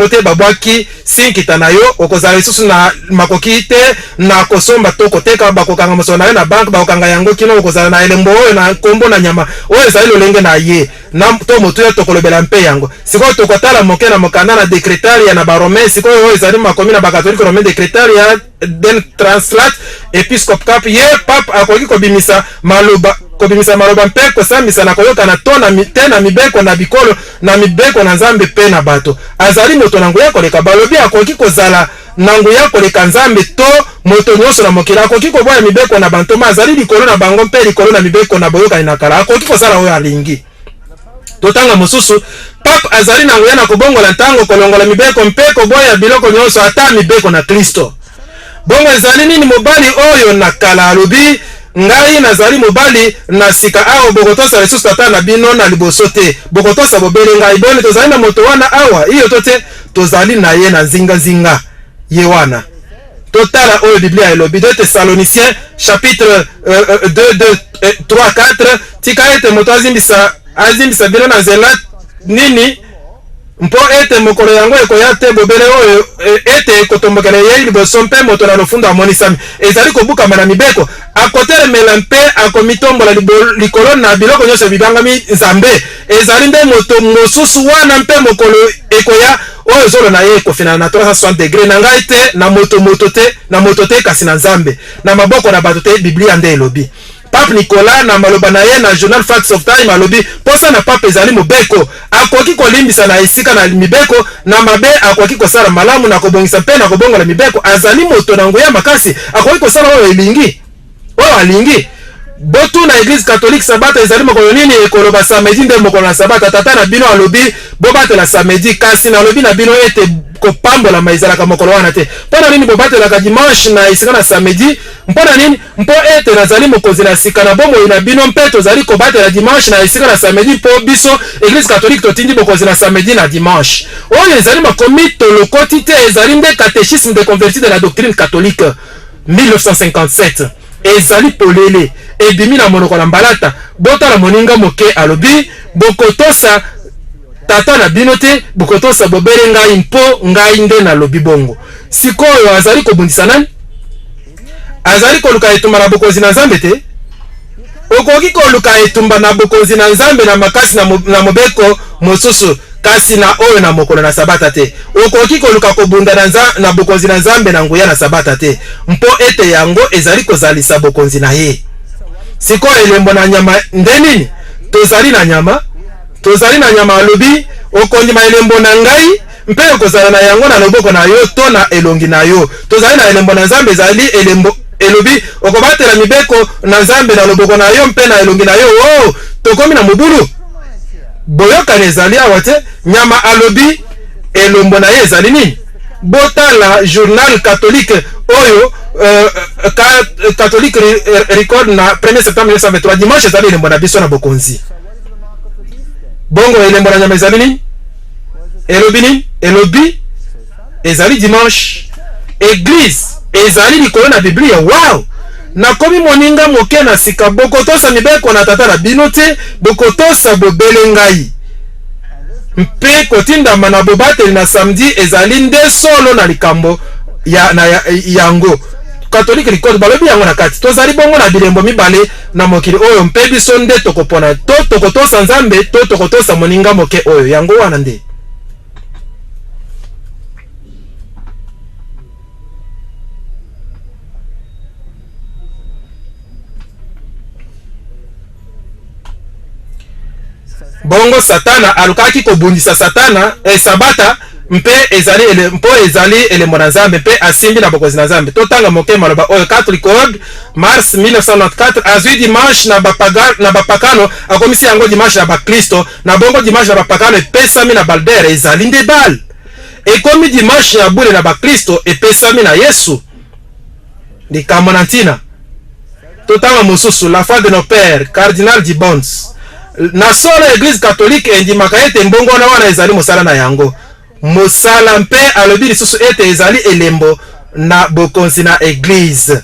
te babwaki sinkita na yo okozala lisusu na makoki te na kosomba to koteka bakokanga mosolo na yo na bank bakokanga yango kino okozala na elembo oyo na kombo na nyama oyo ezali lolenge na ye na to motu ya tokolobela mpe yango. Sikoyo tokotala moke na mokanda na dekretaria na barome sikoyo oyo ezali makomi na bakatolike rome dekretaria den translate episcope cap ye pape akoki kobimisa maloba mpe kosambisa na koyoka na to na mibeko na bikolo na mibeko na Nzambe pe na bato. Azali moto na nguya koleka balobi akoki kozala na nguya koleka Nzambe to moto nyonso na mokili akoki koboya mibeko na bantoma azali likolo na bango mpe likolo na mibeko na boyokani na kala akoki kozala oyo alingi. Totanga mosusu pape azali na nguya na kobongola ntango kolongola mibeko mpe koboya biloko nyonso ata mibeko na Kristo. Bongo ezali nini mobali oyo na kala alobi ngai nazali mobali na sika awa bokotosa lisusu tata na bino na liboso te bokotosa bobele ngai. Boni tozali na moto wana awa iyo tote tozali na ye na zinga ye wana. Totala oyo Biblia elobi 2 Thessaloniciens chapitre 3-4 tika ete moto azimbisa bino na nzela nini mpo ete mokolo yango ekoya te bobele oyo ete ekotombokela ye liboso mpe moto na lofundo amonisami ezali kobukama na mibeko akotelemela mpe akomitombola likolo na biloko nyonso bibangami Nzambe ezali nde moto mosusu wana mpe mokolo ekoya oyo zolo na ye ekofina na 360 degré na ngai te na moto te kasi na Nzambe na maboko na bato te. Biblia nde elobi. Pape Nicolas na maloba na ye na journal Facts of Time alobi posa na pape ezali mobeko akoki kolimbisa na esika na mibeko na mabe akoki kosala malamu na kobongisa mpe na kobongola mibeko. Azali moto na nguya makasi akoki kosala oyo alingi. Botu na Église catholique sabata ezali mokolo nini ekoloba samedi nde mokolo na sabata tata na bino alobi bobatela samedi kasi na alobi na bino ete kopambola maizalaka mokolo wana te. Mpona nini bobatelaka dimanche na esika na samedi? Mpona nini? Mpo ete nazali mokonzi na sika na bomoi na bino mpe tozali kobatela dimanche na esika na samedi mpo biso Église catholique totindi bokonzi na samedi na dimanche. Oyo ezali makomi tolokoti te ezali nde catéchisme de converti de la doctrine catholique 1957. ezali polele ebimi na monoko na mbalata botala moninga moke alobi bokotosa tata na bino te bokotosa bobele ngai mpo ngai nde na lobi bongo. Sikoyo azali kobundisa nani? Azali koluka etumba na bokonzi na Nzambe te? Okoki koluka etumba na bokonzi na Nzambe na makasi na mobeko mosusu kasi na oyo na mokolo na sabata te. Okoki koluka kobunda na bokonzi na Nzambe na nguya na sabata te mpo ete yango ezali kozalisa bokonzi na ye. Sikoyo elembo na nyama nde nini? Tozali na nyama alobi okondima elembo na ngai mpe okozala na yango na loboko na yo to na elongi na yo. Tozali na elembo na Nzambe ezali elembo elobi okobatela mibeko na Nzambe na loboko na yo mpe na elongi na yo. Oh, tokomi na mobulu. Boyoka ezali awa te. Nyama alobi elombo na ye ezali nini? Botala journal catholique oyo catholique record na 1er septembre 1923 dimanche ezali elembo na biso na bokonzi. Bongo elembo na nyama ezali nini? Elobi nini? Elobi ezali dimanche. Église ezali likolo na Biblia. Wow! Nakomi moninga moke na sika bokotosa mibeko na tata na bino te bokotosa bobele ngai. Mpe kotindama na bobateli na samedi ezali nde solo na likambo yango. Catholique record balobi yango na kati. Tozali bongo na bilembo mibale na mokili oyo mpe biso nde tokopona to tokotosa Nzambe to tokotosa moninga moke oyo yango wana nde. Bongo Satana alukaki kobundisa Satana sabata mpe ezali elembo na Nzambe mpe asimbi na bokonzi na Nzambe. Totanga moke maloba oyo Catholic Code mars 1994 azwi dimanche na bapakano akomisi yango dimanche na bakristo na bongo dimanche na bapakano epesami na Baldere ezali nde bal. Ekomi dimanche ya bule na bakristo epesami na Yesu. Likambo na ntina. Totanga mosusu la foi de nos pères Cardinal Gibbons. Na solo Église catholique endimaka ete mbongo na wana ezali mosala na yango. Mosala mpe alobi lisusu ete ezali elembo na bokonzi na Église.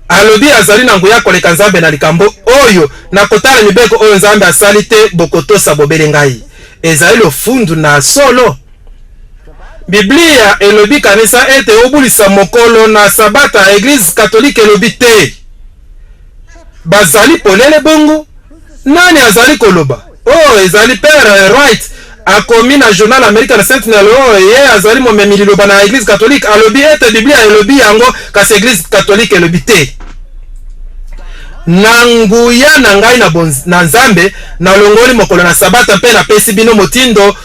Alobi azali na nguya koleka Nzambe na likambo oyo na kotala mibeko oyo Nzambe asali te bokotosa bobele ngai. Ezali lofundu na solo. Biblia elobi kanisa ete obulisa mokolo na sabata Église catholique elobi te. Bazali polele bongo. Nani azali koloba? Oh, ezali Père Wright akomi na journal American Sentinel. Oh, ye azali momemi liloba na Église catholique alobi ete Biblia elobi yango kasi Église catholique elobi te. Nanguya na ngai na Nzambe na longoli mokolo na sabata mpe na pesi bino motindo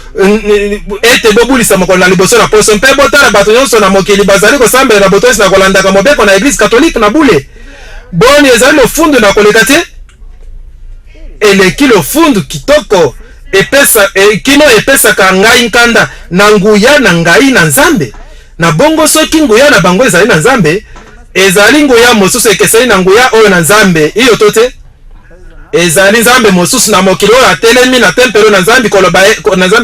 ete bobulisa mokolo na liboso na poso mpe botala bato nyonso na mokili bazali kosambela na botosi na kolandaka mobeko na Église catholique na bule. Boni ezali lofundu na koleka te. Eleki lofundu kitoko kino epesaka ngai nkanda na nguya na ngai na Nzambe. Na bongo soki nguya na bango ezali na Nzambe ezali nguya mosusu ekesali na nguya oyo na Nzambe iyo tote. Ezali Nzambe mosusu na mokili oyo atelemi na tempelo na Nzambe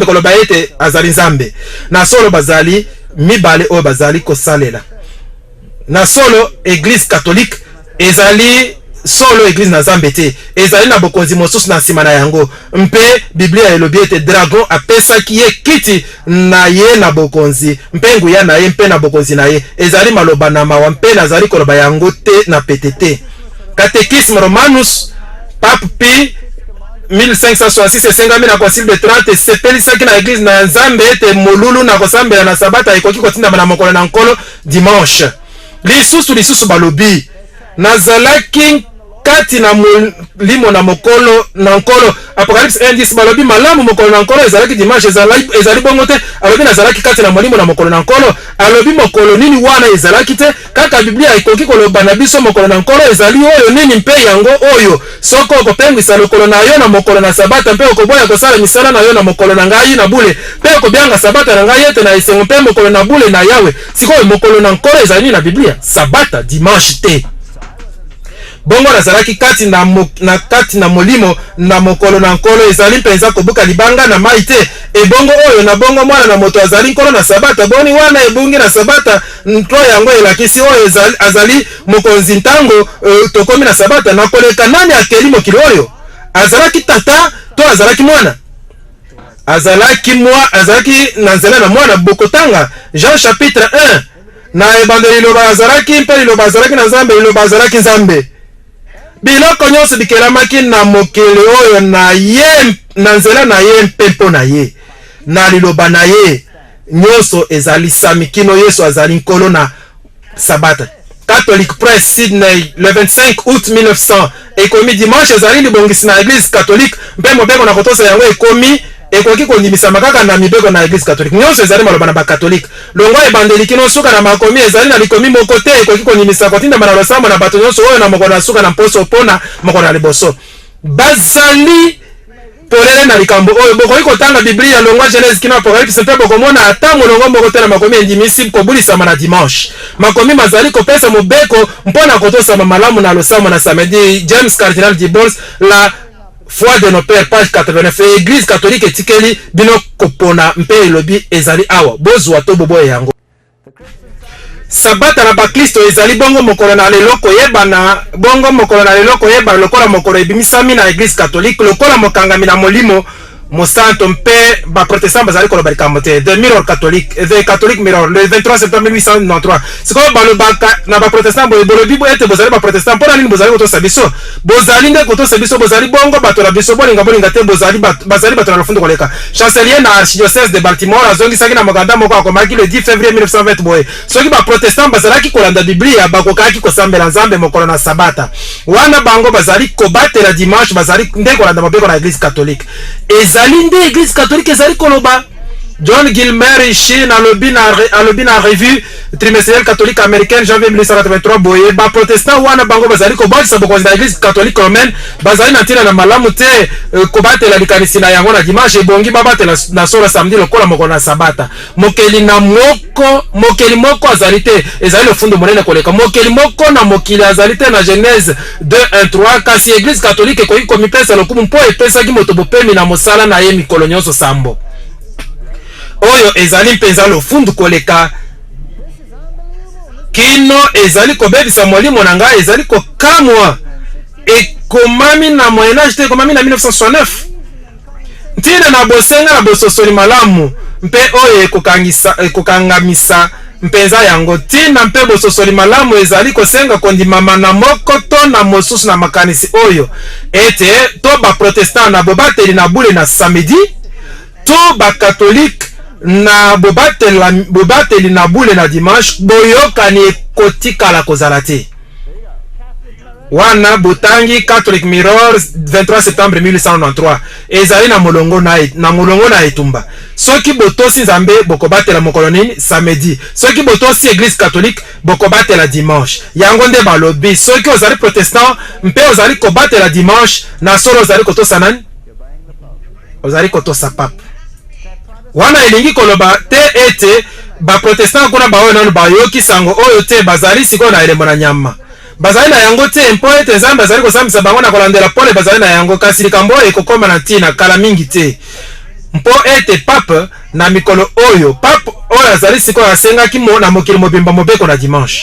koloba ete azali Nzambe. Na solo bazali mibale oyo bazali kosalela. Na solo Église catholique ezali solo Église na Nzambe te. Ezali na bokonzi mosusu na sima na yango. Mpe Biblia elobi ete dragon apesaki ye kiti na ye na bokonzi. Mpe nguya na ye mpe na bokonzi na ye. Ezali maloba na mawa mpe nazali koloba yango te na petete. Catéchisme Romanus Pape Pi 1566 esengami na concile de 30 sepelisaki na Église na Nzambe ete molulu na kosambela na sabata ekoki kotinda na mokolo na nkolo dimanche. Lisusu balobi nazalaki kati na molimo na mokolo na nkolo. Apocalypse 1:10 balobi malamu mokolo na nkolo ezalaki dimanche ezali bongo te. Alobi nazalaki kati na molimo na mokolo na nkolo. Alobi mokolo nini wana ezalaki te. Kaka Biblia ikoki koloba na biso mokolo na nkolo ezali oyo nini mpe yango oyo soko okopengwisa lokolo na yo na mokolo na sabata mpe okoboya kosala misala na yo na mokolo na ngai na bule mpe okobianga sabata na ngai ete na esengo mpe mokolo na bule na Yawe. Sikoyo mokolo na nkolo ezali na Biblia sabata dimanche te. bongo nazalaki kati na molimo na mokolo na nkolo ezali mpenza kobuka libanga na mai te. Ebongo oyo na bongo mwana na moto azali nkolo na sabata boni wana ebungi na sabata nto yango elakisi oyo azali mokonzi ntango tokomi na sabata na koleka nani akeli mokili oyo azalaki tata to azalaki mwana azalaki na nzela na mwana bokotanga Jean chapitre 1 na ebandeli liloba azalaki mpe liloba azalaki na Nzambe liloba azalaki Nzambe. Biloko nyonso bikelamaki na mokili oyo na ye na nzela na ye mpe mpo na ye na liloba na ye nyonso ezali sami kino Yesu azali nkolo na sabata. Catholic Press Sydney le 25 août 1900 ekomi dimanche ezali libongisi na Église catholique mpe mobeko na kotosa yango ekomi ekoki kondimisa makaka na mibeko na Église catholique nyonso ezali maloba na bakatolike longo ebandeli kino suka na makomi ezali na likomi moko te ekoki kondimisa kotinda na losambo na bato nyonso oyo na mokolo na suka na mposo pona mokolo na liboso bazali polele na likambo oyo bokoki kotanga Biblia longo Genèse kino Apocalypse mpe bokomona ata molongo moko te na makomi endimisi kobulisama na dimanche makomi mazali kopesa mobeko mpona kotosama malamu na losambo na samedi. James Cardinal Gibbons la foi de nos pères page 89 Église catholique etikeli bino kopona mpe elobi ezali awa bozwa to bobo yango. Sabata na bakristo ezali bongo mokolo na lelo koyebana bongo mokolo na lelo koyebana lokola mokolo ebimisami na Église catholique lokola mokangami na molimo Monsanto mpe ba protestant bazali koloba likambo te. The Mirror Catholic, The Catholic Mirror, le 23 septembre 1893. Siko balobaka na ba protestant bolobi bo ete bozali ba protestant mpona nini bozali kotosa biso bozali nde kotosa biso bozali bongo bato na biso bolinga te bazali bato na lofundo koleka. Chancelier na archidiocèse de Baltimore azongisaki na mokanda moko akomaki le 10 février 1920 boye soki ba protestant bazalaki kolanda Biblia bakokaki kosambela Nzambe mokolo na sabata wana bango bazali kobatela dimanche bazali nde kolanda mobeko na Église catholique ezali nde Église catholique ezali koloba. John Gilmer Shin alobi na revue trimestrielle catholique américaine janvier 1983 boye ba protestant wana bango bazali kobatisa bokonzi na Église catholique romaine bazali na ntina na malamu te kobatela likanisi na yango na dimanche ebongi babatela na sola samedi lokola mokolo na sabata mokeli moko azali te ezali lofundo monene koleka mokeli moko na mokili azali te na Genèse 2:1-3 kasi Église catholique ekoki komipesa lokumu mpo epesaki moto bopemi na mosala na ye mikolo nyonso sambo oyo ezali mpenza lofundu koleka kino ezali kobebisa molimo na ngai ezali kokamwa ekomami na Moyen Âge te ekomami na 1969 ntina na bosenga na bososoli malamu mpe oyo ekokangamisa mpenza yango ntina mpe bososoli malamu ezali kosenga kondimama na moko to na mosusu na makanisi oyo ete to baprotestant na bobateli na bule na samedi to bakatolike na bobateli na bule na dimanche boyokani ekotikala kozala te wana botangi Catholic Mirror 23 septembre 1893 ezali na molongo na etumba soki botosi Nzambe bokobatela mokolo nini samedi soki botosi Église catholique bokobatela dimanche yango nde balobi soki ozali protestant mpe ozali kobatela dimanche na solo ozali kotosa nani ozali kotosa papa wana elingi koloba te ete ba protestant kuna baoyo nanu bayoki sango oyo te bazali siko na elembo na nyama bazali na yango te mpo ete Nzambe azali kosambisa bango na kolandela pole bazali na yango kasi likambo oyo ekokoma na ntina kala mingi te mpo ete pape na mikolo oyo pape oyo azali siko asengaki na mokili mobimba mobeko na dimanche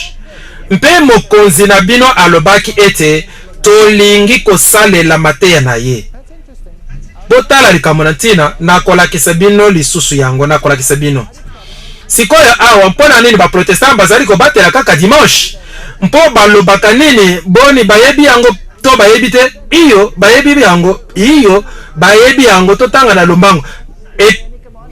mpe mokonzi na bino alobaki ete tolingi kosalela mateya na ye botala likambo na ntina nakolakisa bino lisusu yango nakolakisa bino sikoyo awa mpona nini ba protestant bazali kobatela kaka dimanche mpo balobaka nini boni bayebi yango to bayebi te iyo bayebi yango totanga na lombango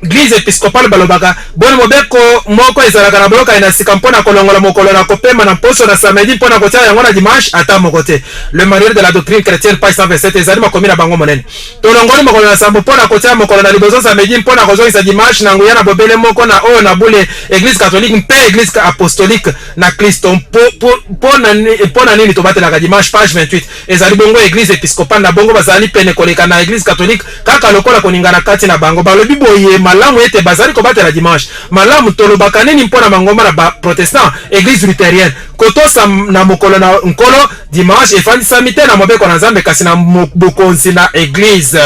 Église épiscopale balobaka boni mobeko moko ezalaka na boloka ina sika mpona kolongola mokolo na kopema na poso na samedi mpona kotia yango na dimanche ata moko te. Le manuel de la doctrine chrétienne page 127 ezali makomi na bango monene tolongoli mokolo na sambo mpona kotia mokolo na liboso samedi mpona kozongisa dimanche na nguya na bobele moko na oyo na bule Église catholique mpe Église apostolique na Kristo mpona nini tobatelaka dimanche page 28 ezali bongo Église épiscopale na bongo bazali pene koleka na Église catholique kaka lokola koningana kati na bango balobi boye malamu ete bazali kobatela dimanche malamu tolobaka nini mpona mangomba na ba protestant église luthérienne kotosa na mokolo na nkolo dimanche efandisami te na mobeko na Nzambe kasi na bokonzi na église.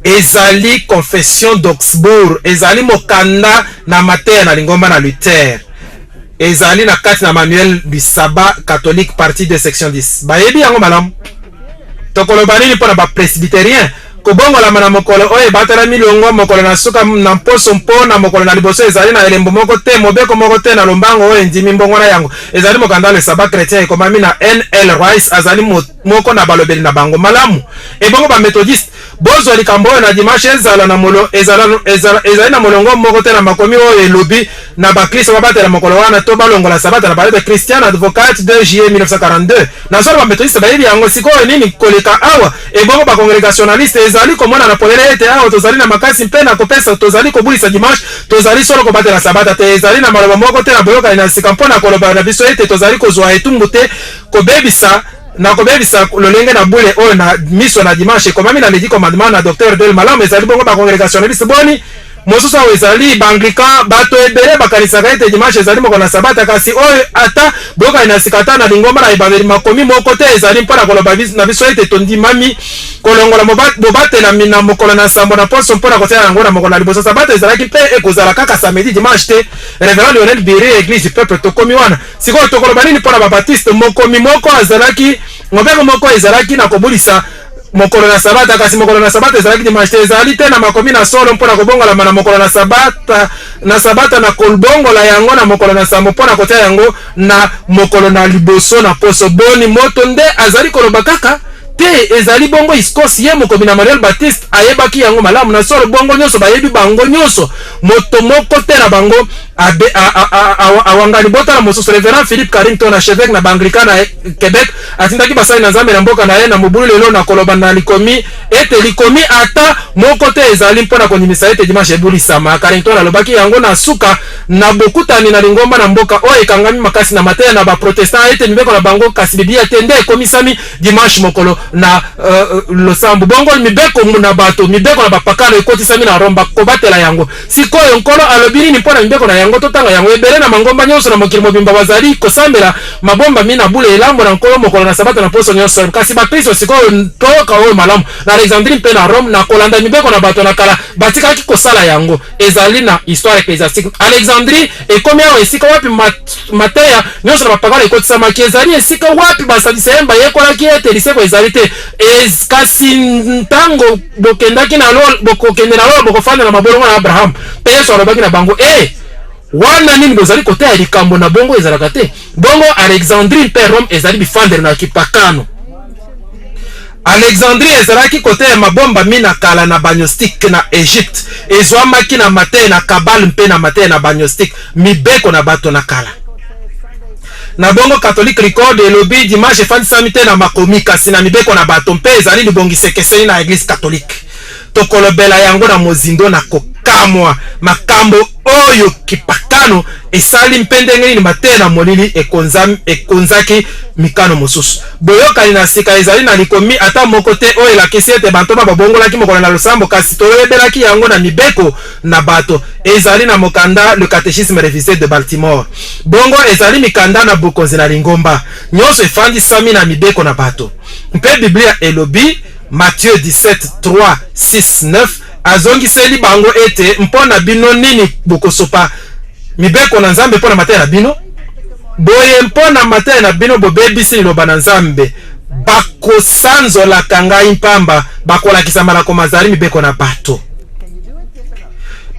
Ezali confession d'Augsbourg, ezali mokanda na mateya na lingomba na Luther, ezali na kati na manuel du sabbat catholique partie de section 10. Bayebi yango malamu tokoloba nini mpona ba presbytérien kobongola na mokolo oyo batala milongo mokolo na suka na mposo mpona mokolo na liboso ezali na elembo moko te mobeko moko te na lombango oyo ndimi mbongo na yango ezali mokanda le sabbat chrétien ekomami na N.L. Rice azali moko na balobeli na bango malamu ebongo ba methodiste bozo likambo oyo na dimanche ezala na molo ezali na molongo moko te na makomi oyo elobi na bakristo babatela mokolo wana to balongola sabata na balete Christian Advocate 2 juillet 1942 na solo ba methodiste bayebi yango sikoyo nini koleka awa ebongo ba congregationaliste ezali komona na polele ete awa tozali na makasi mpe na kopesa tozali kobulisa dimanche tozali solo kobatela sabata te ezali na maloba moko te na boyokani na sika mpona koloba na biso ete tozali kozwa etumbu te kobebisa na kobebisa lolenge na bule oyo na miso na dimanche komami na ledi commandement na docteur Del malamu ezali bongo ba congregationaliste boni mosusu awo ezali baanglican bato ebele bakanisaka ete dimanche ezali moko na sabata kasi oyo ata boyokani na sika ata na lingomba na ebandeli makomi moko te ezali mpona koloba na biso ete tondimami kolongola bobatela na mokolo na nsambo na poso mpona kotiala yango na mokolo na liboso sabata ezalaki mpe ekozala kaka samedi dimanche te. Révérend Lionel Biri église du peuple tokomi wana sikoyo tokoloba nini mpona babaptiste mokomi moko azalaki mobeko moko ezalaki na kobulisa mokolo na sabata kasi mokolo na sabata ezalaki dimanche ezali te na makomi na solo mpona kobongola na mokolo na sabata na kolbongola yango na mokolo na nsambo mpona kotia yango na mokolo na liboso na poso boni moto nde azali koloba kaka te ezali bongo iskosi ye mokomi na Manuel Baptiste ayebaki yango malamu na solo bongo nyonso bayebi bango nyonso moto moko te na bango awangani botala mosusu Révérend Philippe Carrington archevêque na baanglican na Québec atindaki basali na Nzambe na mboka na ye na mobulu lelo na koloba na likomi ete likomi ata moko te ezali mpona kondimisa ete dimanche ebulisama. Carrington alobaki yango na suka na bokutani na lingomba na mboka oyo ekangami makasi na mateya na baprotestant ete mibeko na bango kasi biblia te nde ekomisami dimanche mokolo na losambo bongo mibeko na bato mibeko na bapakalo ekotisami na Rome bakobatela yango sikoyo nkolo alobi nini mpona mibeko na yango totanga yango ebele na mangomba nyonso na mokili mobimba bazali kosambela mabomba mina bule elambo na nkolo mokolo na sabata na poso nyonso kasi bakristo sikoyo toyoka oyo malamu na Alexandrie mpe na Rome na kolanda mibeko na bato na kala batikaki kosala yango ezali na histoire ecclésiastique. Alexandrie ekomi awa esika wapi mateya nyonso na bapakalo ekotisamaki ezali esika wapi basadiseye bayekolaki ete liseko ezali te kasi ntango bokendaki na bokokende na lolo bokofanda na mabolongo na Abraham mpe Yesu alobaki na bango wana nini bozali koteya likambo na bongo ezalaka te bongo Alexandrie mpe Rome ezali bifandeli na kipakano. Alexandrie ezalaki koteya mabomba mina kala na bagnostique na Egypte ezwamaki na mateya na Kabale mpe na mateya na bagnostique mibeko na bato na kala na bongo catholique record elobi dimanche efandisami te na makomi kasi na mibeko na bato mpe ezali libongisekeseni na église catholique tokolobela yango na mozindo na kokamwa makambo oyo kipakano esali mpe ndenge nini mateya na molili ekonzaki mikano mosusu boyokani na sika ezali na likomi ata moko te oyo elakisi ete banto babongolaki mokolo na losambo kasi toyebelaki yango na mibeko na bato ezali na mokanda le catéchisme révisé de Baltimore bongo ezali mikanda na bokonzi na lingomba nyonso efandisami na mibeko na bato mpe biblia elobi Matthieu 17 3 6 9 azongiseli bango ete mpona bino nini bokosopa mibeko na Nzambe mpona mateya na bino boye mpona mateya na bino bobebisi liloba na Nzambe bakosanzolaka ngai mpamba bakolakisa malako mazali mibeko na bato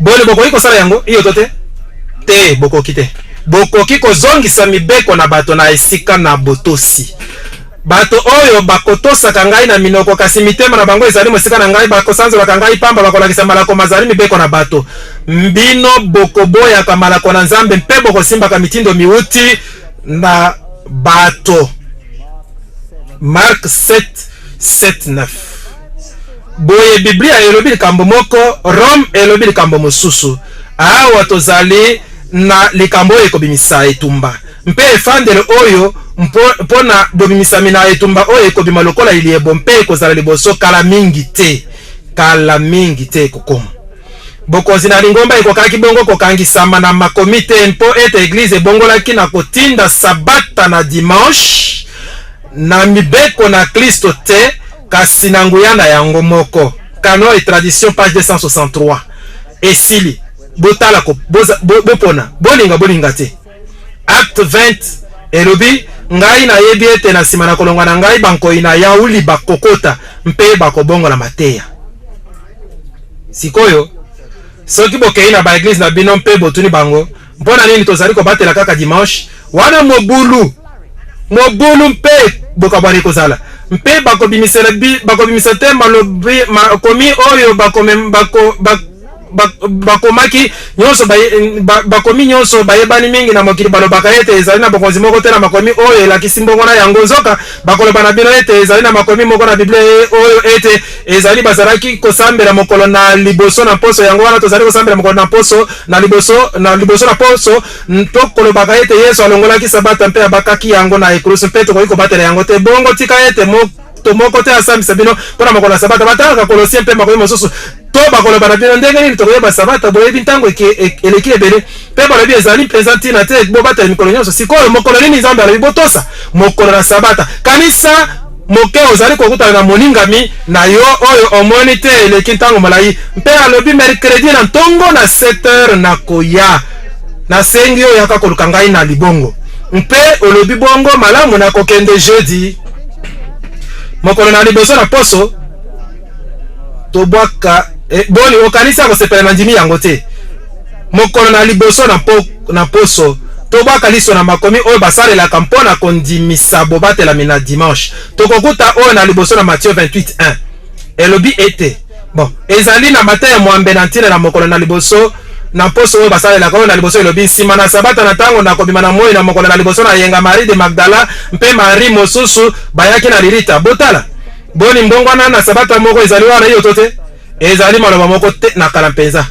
bole bokoki kosala yango iyo to te bokoki te bokoki kozongisa mibeko na bato na esika na botosi bato oyo bakotosaka ngai na minoko kasi mitema na bango ezali mosika na ngai bakosanzolaka ngai pamba bakolakisa malako mazali mibeko na bato mbino bokoboyaka malako na Nzambe mpe bokosimbaka mitindo miuti na bato. Mark 7:7-9 boye biblia elobi likambo moko Rome elobi likambo mosusu awa tozali na likambo oyo ekobimisa etumba mpe efandele oyo mpona bobimisami na etumba oyo ekobima lokola iliebo mpe ekozala liboso kala mingi te kala mingi te kokoma. Bokonzi na lingomba ekokaki bongo kokangisama na makomite mpo ete eglize bongolaki na kotinda sabata na dimanche na mibeko na Kristo te kasi na nguyanda yango moko. Canon et tradition page 263. Esili botala ko bopona bolinga te. Acte 20 elobi ngai na yebi ete na sima na kolongwa na ngai banko ina yauli bakokota mpe bakobongola mateya. Sikoyo soki bokei na ba église na bino mpe botuni bango mpona nini tozali kobatela kaka dimanche wana mobulu mpe bokabwani kozala mpe bakobimisa te malobi makomi oyo bakomaki nyonso bakomi nyonso bayebani mingi na mokili balobaka ete ezali na bokonzi moko te na makomi oyo elakisi mbongo na yango nzoka bakoloba na bino ete ezali na makomi moko na Biblia oyo ete ezali bazalaki kosambela mokolo na liboso na poso yango wana tozali kosambela mokolo na poso na liboso na poso tokolobaka ete Yesu alongolaki sabata mpe abakaki yango na ekulusu mpe tokoki kobatela yango te bongo tika ete moko te asambisa bino mpona mokolo na sabata bataka Kolosien mpe makomi mosusu to bakoloba na bino ndenge nini tokoyeba sabata boyebi ntango eleki ebele mpe balobi ezali mpenza ntina te bobatela mikolo nyonso sikoyo mokolo nini Nzambe alobi botosa mokolo na sabata kanisa moke ozali kokutana na moningami na yo oyo omoni te eleki ntango molai mpe alobi mercredi na ntongo na 7h na koya na sengi oyo yaka koluka ngai na libongo mpe olobi bongo malamu na kokende jeudi mokolo na liboso na poso tobwaka boni okanisa kosepela na ndimi yango te mokolo na liboso na poso tobwaka liso na makomi oyo basalelaka mpona kondimisa bobatelami na dimanche tokokuta oyo na liboso na Matthieu 28:1 elobi ete bon ezali na mateya mwambe na ntina na mokolo na liboso na poso oyo basalelaka oyo na liboso elobi nsima na sabata na ntango na kobima na moi na mokolo na liboso na yenga Marie de Magdala mpe Marie mosusu bayaki na lilita botala boni mbongwana na sabata moko ezali wana yo tote ezali maloba moko te na kala mpenza.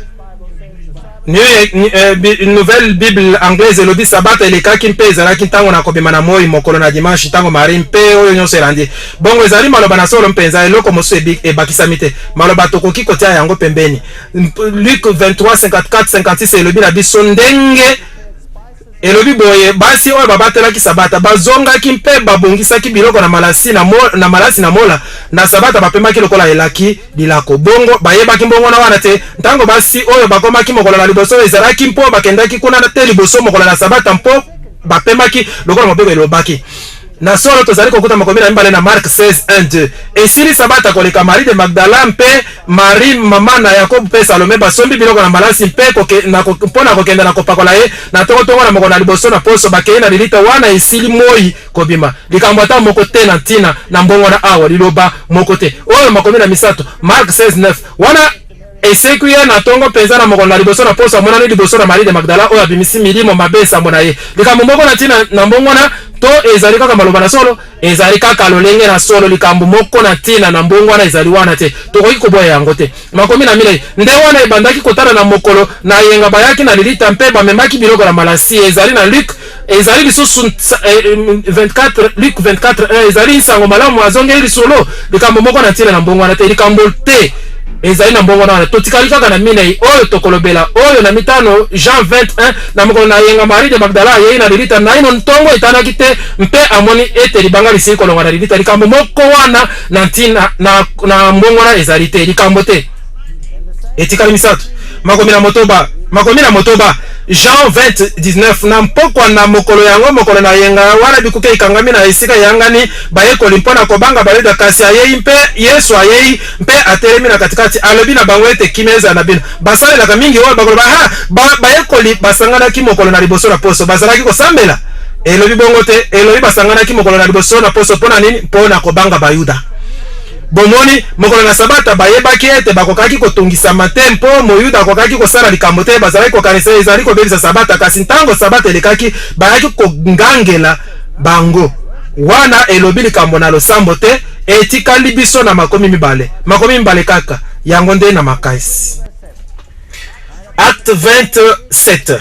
Nouvelle Bible anglaise elobi sabata elekaki mpe ezalaki ntango na kobima na moi mokolo na dimanche ntango Marie mpe oyo nyonso elandi bongo ezali maloba na solo mpenza eloko mosusu ebakisami te maloba tokoki kotia yango pembeni. Luc 23:54-56 elobi na biso ndenge elobi boye basi oyo babatelaki sabata bazongaki mpe babongisaki biloko na malasi na mola na sabata bapemaki lokola elaki lilako bongo bayebaki mbongo na wana te ntango basi oyo bakomaki mokolo na liboso ezalaki mpo bakendaki kuna te liboso mokolo na sabata mpo bapemaki lokola mobeko elobaki na solo tozali kokuta makomi na mibale na Mark 16:1-2 esili sabata koleka Marie de Magdala mpe Marie mama na Yakobo mpe Salome basombi biloko na malasi mpe mpona kokenda na kopakola ye na tongo na mokolo na liboso na poso bakei na lilita wana esili moi kobima likambo ata moko te na ntina na mbongo na awa liloba moko te oyo makomi na misato Mark 16:9 wana eseku ye na tongo mpenza na mokolo na liboso na poso amonani liboso na Marie de Magdala oyo abimisi milimo mabe esambo na ye likambo moko na ntina na mbongo na to ezali kaka maloba na solo ezali kaka lolenge na solo likambo moko na ntina na mbongo wana ezali wana te tokoki koboya yango te makomi na milei nde wana ebandaki kotala na mokolo na yenga bayaki na lilita mpe bamemaki biloko na malasi ezali na Luc ezali lisusu 24 Luc 24:1 ezali nsango malamu azongeli lisolo likambo moko na ntina na mbongo wana te likambo te ezali na mbongo na wana totikali kaka na minei oyo tokolobela oyo na mitano Jean 21 na mokolo na yenga Marie de Magdala yei na lilita na ino ntongo etanaki te mpe amoni ete libanga lisili kolonga na lilita likambo moko wana na ntina na mbongo wana ezali te likambo te etikali misato makomi na motoba Jean 20:19 na mpokwa na mokolo yango mokolo na yenga wana bikuke ikangami na esika yangani bayekoli mpona kobanga baleda kasi ayei mpe Yesu ayei mpe atelemi na katikati alobi na bango ete kimeza na bino basalelaka mingi oyo bakoloba bayekoli basanganaki mokolo na liboso na poso bazalaki kosambela elobi bongo te elobi basanganaki mokolo na liboso na poso mpona nini mpona kobanga bayuda bomoni mokolo na sabata bayebaki ete bakokaki kotungisama te mpo moyuda akokaki kosala likambo te bazalaki kokanisa ezali kobebisa sabata kasi ntango sabata elekaki bayaki kongangela bango wana elobi likambo na losambo te etikali biso na makomi mibale kaka yango nde na makasi. Acte 27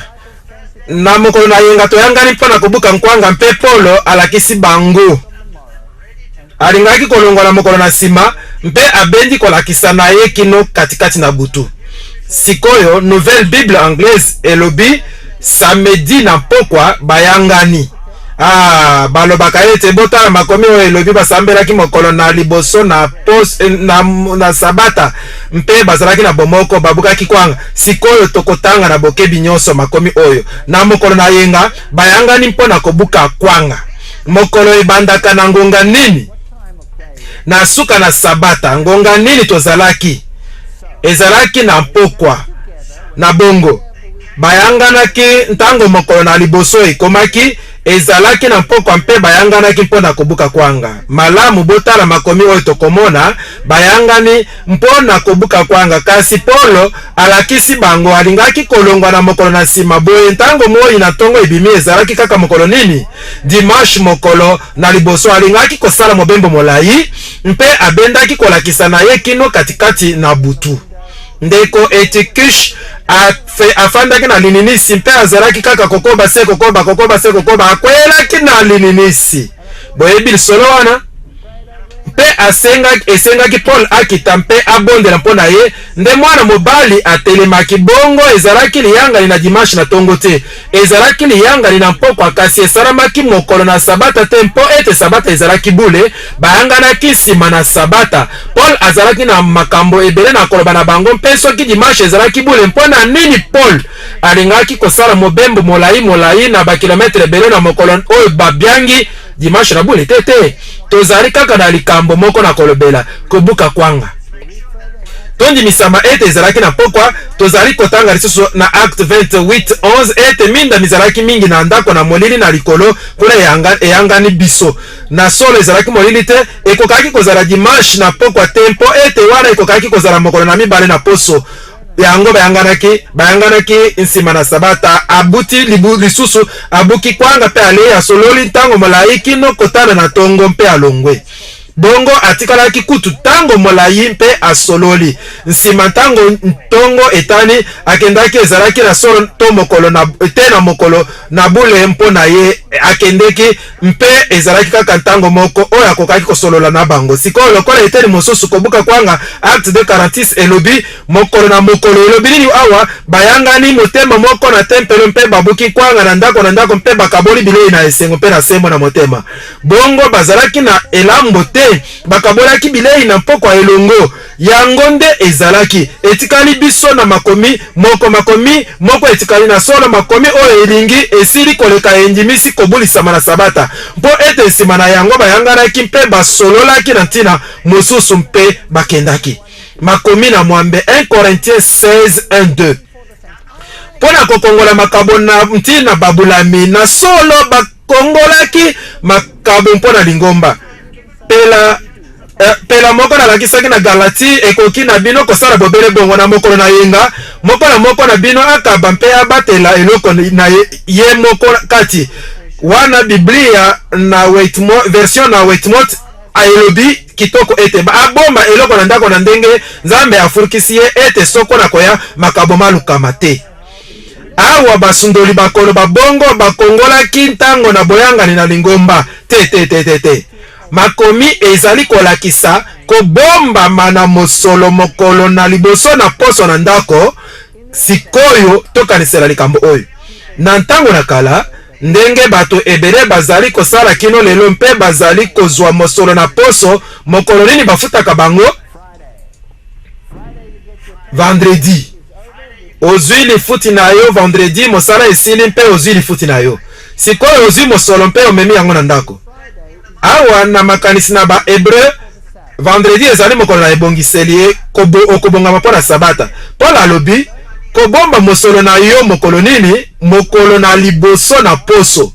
na mokolo na yenga toyangani mpona kobuka nkwanga mpe Polo alakisi bango alingaki kolongwa na mokolo na sima mpe abendi kolakisa na ye kino katikati na butu. Sikoyo Nouvelle Bible Anglaise elobi samedi na pokwa bayangani. Balobaka ete botala makomi oyo elobi basambelaki mokolo na liboso na na sabata mpe bazalaki na bomoko babukaki kwanga. Sikoyo tokotanga na bokebi nyonso makomi oyo na mokolo na yenga bayangani mpona kobuka kwanga. Mokolo ebandaka na ngonga nini? Na suka na sabata ngonga nini tozalaki? Ezalaki na pokwa na bongo bayanganaki ntango mokolo na liboso ekomaki ezalaki na pokwa mpe bayanganaki mpona kobuka kwanga. Malamu botala makomi oyo tokomona bayangani mpona kobuka kwanga. Kasi Polo alakisi bango alingaki kolongwa na mokolo na sima boye ntango moi na tongo ebimi ezalaki kaka mokolo nini? Dimanche mokolo na liboso alingaki kosala mobembo molai mpe abendaki kolakisa na ye kino katikati na butu. Ndeko Etikish afandaki na lininisi mpe azalaki kaka kokoba se akwelaki na lininisi. Boyebi lisolo wana mpe esengaki Paul akita mpe abondela mpona ye nde mwana mobali atelemaki. Bongo ezalaki liyangani na dimanche na tongo te, ezalaki liyangani na mpokwa kasi esalamaki mokolo na sabata te mpo ete sabata ezalaki bule bayanganaki nsima na sabata. Paul azalaki na makambo ebele na koloba na bango mpe soki dimanche ezalaki bule mpona nini Paul alingaki kosala mobembo molai na bakilometre ebele na mokolo oyo babyangi dimanche na bule te. Tozali kaka na likambo moko na kolobela kobuka kwanga. Tondi misama ete ezalaki na pokwa tozali kotanga lisusu na Acte 28:11 ete minda mizalaki mingi na ndako na molili na likolo kuna eyangani biso. Na solo ezalaki molili te ekokaki kozala dimanche na pokwa tempo ete wana ekokaki kozala mokolo na mibale na poso. Yango bayanganaki nsima na sabata abuti lisusu abuki kwanga pe ale asololi ntango molai kino kotana na tongo mpe alongwe. Bongo atikalaki kutu tango molai mpe asololi nsima ntango ntongo etani akendaki ezalaki na solo to mokolo na te na mokolo na bule mpo na ye akendeki mpe ezalaki kaka ntango moko oyo akokaki kosolola na bango. Sikoyo lokola eteni mosusu kobuka kwanga Acte 2:46 elobi mokolo na mokolo elobi nini awa bayangani motema moko na tempelo mpe babuki kwanga na ndako mpe bakaboli bilei na esengo mpe na sembo na motema. Bongo bazalaki na elambo te bakabolaki bilei na mpokwa elongo. Yango nde ezalaki etikali biso na makomi moko etikali na solo makomi oyo elingi esili koleka endimisi kobulisama na sabata mpo ete nsima na yango bayanganaki mpe basololaki na ntina mosusu mpe bakendaki. Makomi na mwambe 1 Corinthiens 16:1-2 mpona kokongola makabo na ntina babulami na solo bakongolaki makabo mpona lingomba. Pela moko na lakisaki na Galati ekoki na bino kosala bobele bongo na mokolo na yenga moko na bino akaba mpe abatela eloko na ye moko kati wana Biblia na version na Whitmore ayelobi kitoko ete abomba eloko na ndako na ndenge Nzambe afurikisi ye ete soko na koya makabo malukama te. Awa basundoli bakolo babongo bakongolaki ntango na boyangani na lingomba te. Makomi ezali kolakisa kobomba mana mosolo mokolo na liboso na poso na ndako. Sikoyo tokanisela likambo oyo na ntango na kala ndenge bato ebele bazali kosala kino lelo mpe bazali kozwa mosolo na poso mokolo nini bafutaka bango? Vendredi ozwi lifuti na yo, vendredi mosala esili mpe ozwi lifuti na yo. Sikoyo ozwi mosolo mpe omemi yango na ndako. Awa na makanisi na ba Hebreu vendredi ezali mokolo na ebongiseli okobongama mpo na sabata. Paul alobi kobomba mosolo na yo mokolo nini? Mokolo na liboso na poso.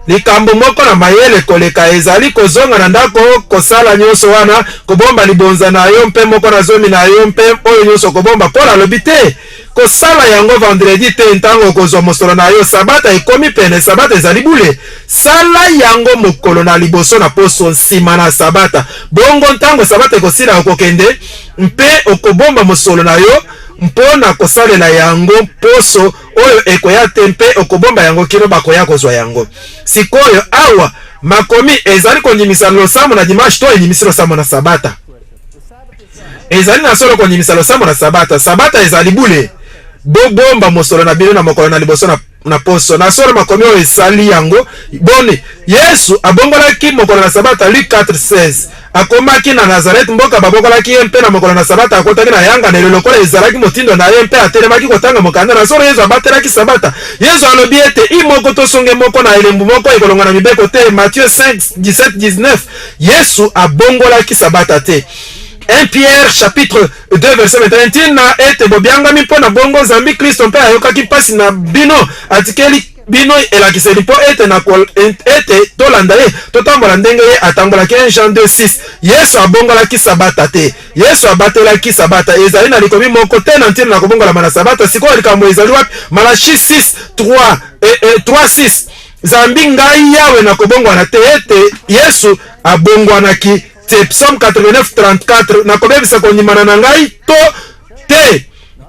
Likambo moko na mayele koleka ezali kozonga na ndako kosala nyonso wana kobomba libonza na yo mpe moko na zomi na yo mpe oyo nyonso kobomba. Paul alobi te kosala yango vendredi te ntango kozwa mosolo na yo sabata ekomi pene sabata ezali bule. Sala yango mokolo na liboso na poso nsima na sabata. Bongo ntango sabata ekosila okokende mpe okobomba mosolo na yo mpona kosalela yango poso oyo ekoya te mpe okobomba yango kino bakoya kozwa yango. Sikoyo awa makomi ezali kondimisa losambo na dimanche to endimisi losambo na sabata. ezali na solo kondimisa losambo na sabata. Sabata ezali bule bobomba mosolo na bino na mokolo na liboso na poso na solo makomi oyo esali yango bone. Yesu abongolaki mokolo na sabata. Luc 4:16 akomaki na Nazaret mboka babongolaki ye mpe na mokolo na sabata akotaki na yanga na lokola ezalaki motindo na ye mpe atelemaki kotanga mokanda na solo. Yesu abatelaki sabata. Yesu alobi ete imoko tosonge moko na elembu moko ekolonga na mibeko te. Matthieu 5:17-19 Yesu abongolaki sabata te. 1 Pierre chapitre 2 verset 21 na ete bobiangami mpo na bongo Nzambi Kristo mpe ayokaki mpasi na bino atikeli bino elakiseli mpo ete tolanda ye totambola ndenge ye atambolaki. 1 Jean 2:6 Yesu abongolaki sabata te. Yesu abatelaki sabata. Ezali na likomi moko te na ntina na kobongolama na sabata. Sikoyo likambo ezali wapi? Malachi 3:6 Nzambi ngai Yawe na kobongwana te ete Yesu abongwanaki. Psaume 89:34 na kobebisa kondimana na ngai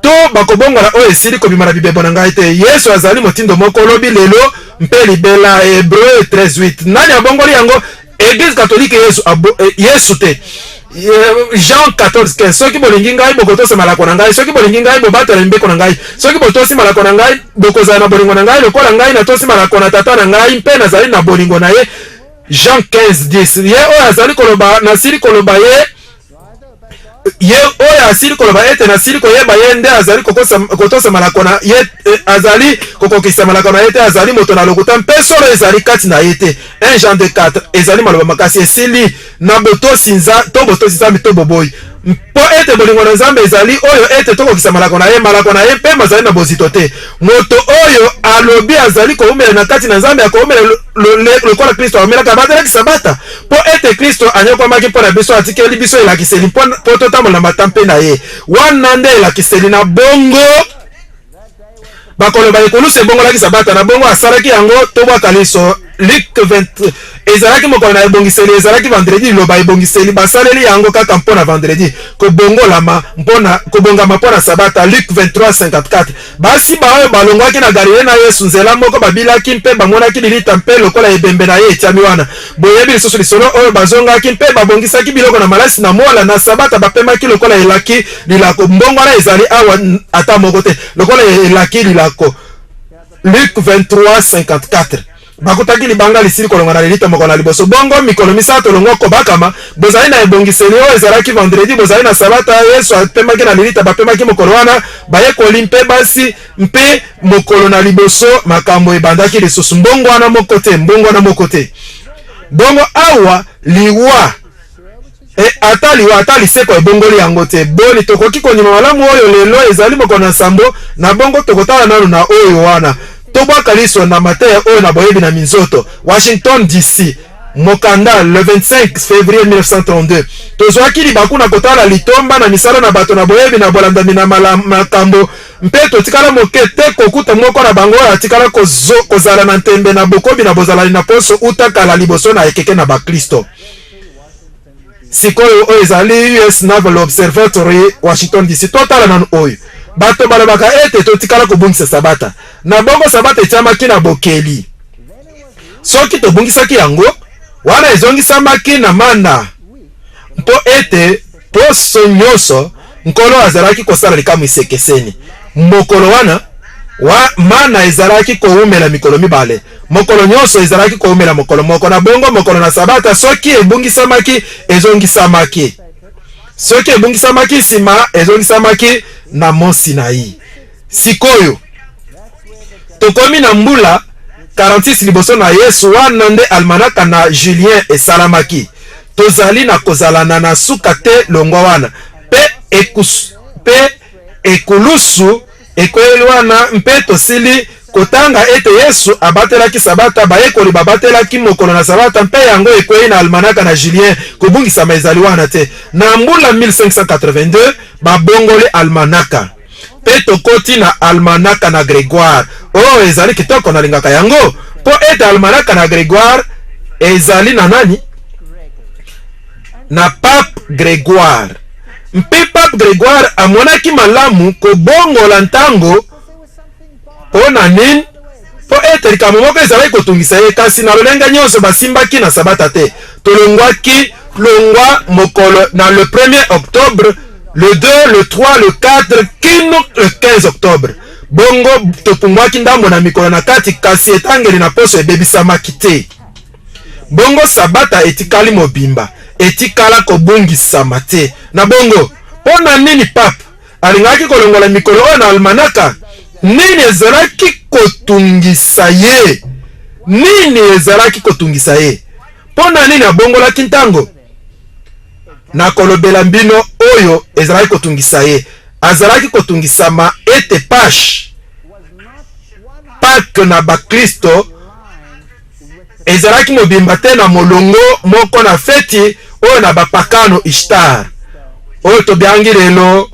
to bakobongola oyo esili kobimana bibebo na ngai te. Yesu azali motindo moko lobi lelo mpe libela. Hébreu 13:8 nani abongoli yango? Église catholique. Yesu te. Jean 14:15 soki bolingi ngai bokotosa malako na ngai, soki bolingi ngai bobatela mbeko na ngai, soki botosi malako na ngai bokozala na bolingo na ngai lokola ngai natosi malako na tata na ngai mpe nazali na bolingo na ye. Jean 15:10 ye oyo azali koloba nasili koloba ye oyo asili koloba ete nasili koyeba ye nde azali kotosa malako na ye azali kokokisa malako na ye te azali moto na lokuta mpe solo ezali kati na ye te. 1 Jean 2:4 ezali maloba makasi esili na botosi Nzambe to boboyi mpo ete bolingo na Nzambe ezali oyo ete tokokisa malako na ye mpe mazali na bozito te. Moto oyo alobi azali koumela na kati na Nzambe akoumela lokola Kristo aomelaka abatelaki sabata mpo ete Kristo anyokwamaki mpo na biso atikeli biso elakiseli mpo totambola na matampe na ye. Wana nde elakiseli na bongo bakoloba ekolusu ebongolaki sabata na bongo asalaki yango tobwaka liso. Luc 20 ezalaki mokolo na ebongiseli ezalaki vendredi liloba ebongiseli basaleli yango kaka mpo na vendredi kobongama mpo na sabata. Luc 23:54 basi baoyo balongwaki na Galile na Yesu nzela moko babilaki mpe bamonaki lilita mpe lokola ebembe na ye etiami wana. Boyebi lisusu lisolo oyo bazongaki mpe babongisaki biloko na malasi na mola na sabata bapemaki lokola elaki lilako. Mbongwana ezali awa ata moko te lokola elaki lilako. Luc 23:54 bakutaki libanga lisili kolonga na lilita moko na liboso bongo mikolo misato longo kobakama bozali na ebongiseli oyo ezalaki vendredi bozali na sabata. Yesu apemaki na lilita bapemaki mokolo wana bayekoli mpe basi mpe mokolo na liboso makambo ebandaki lisusu. Mbongwana moko te bongo awa liwa ata liseko ebongoli yango te. Boni tokoki kondima malamu oyo lelo ezali mokolo na sambo na bongo tokotala nano na oyo wana tobwaka liso na mateya oyo na boyebi na minzoto. Washington DC mokanda le 25 février 1932 tozwaki libaku na kotala litomba na misala na bato na boyebi na bolandami na makambo mpe totikala moke te kokuta moko na bango oyo atikala kozala na ntembe na bokobi na bozalani na poso utakala liboso na ekeke na bakristo. Sikoyo oyo ezali US Naval Observatory Washington DC totala nanu oyo bato balobaka ete totikala kobungisa sabata na bongo sabata etiamaki na bokeli. Soki tobungisaki yango wana ezongisamaki na mana mpo ete poso nyonso nkolo azalaki kosala likambo isekeseni. Mokolo wana mana ezalaki koumela mikolo mibale mokolo nyonso ezalaki koumela mokolo moko na bongo mokolo na sabata soki ebungisamaki ezongisamaki. Soki ebungisamaki nsima ezongisamaki na Mont Sinai. Sikoyo tokomi na mbula 46 liboso na Yesu wana nde almanaka na Julien esalamaki. Tozali na kozalana na suka te longwa wana pe ekulusu ekweli wana mpe tosili kotanga ete Yesu abatelaki sabata bayekoli babatelaki mokolo na sabata mpe yango ekweli na almanaka na Julien kobungisama ezali wana te. Na mbula 1582 babongoli almanaka pe tokoti na almanaka na Grégoire oyo ezali kitoko nalingaka yango po ete almanaka na Grégoire ezali na nani? Na Pape Grégoire. Mpe Pape Grégoire amonaki malamu kobongola ntango po na nini? Po ete likambo moko ezalaki kotungisa ye kasi na lolenga nyonso basimbaki na sabata te. Tolongwa mokolo na le 1er octobre le 2, le 3, le 4, kino le 15 octobre. Bongo topumwaki ndambo na mikolo na kati kasi etangeli na poso ebebisamaki te. Bongo sabata etikali mobimba, etikala kobungisama te. Na bongo, pona nini pape alingaki kolongola mikolo oyo na almanaka? Nini ezalaki kotungisa ye? Nini ezalaki kotungisa ye? Pona nini abongolaki ntango? Na kolobela mbino oyo ezalaki kotungisa ye. Azalaki kotungisama ete Pâques na bakristo ezalaki mobimba te na molongo moko na feti oyo na bapakano Ishtar oyo tobiangi lelo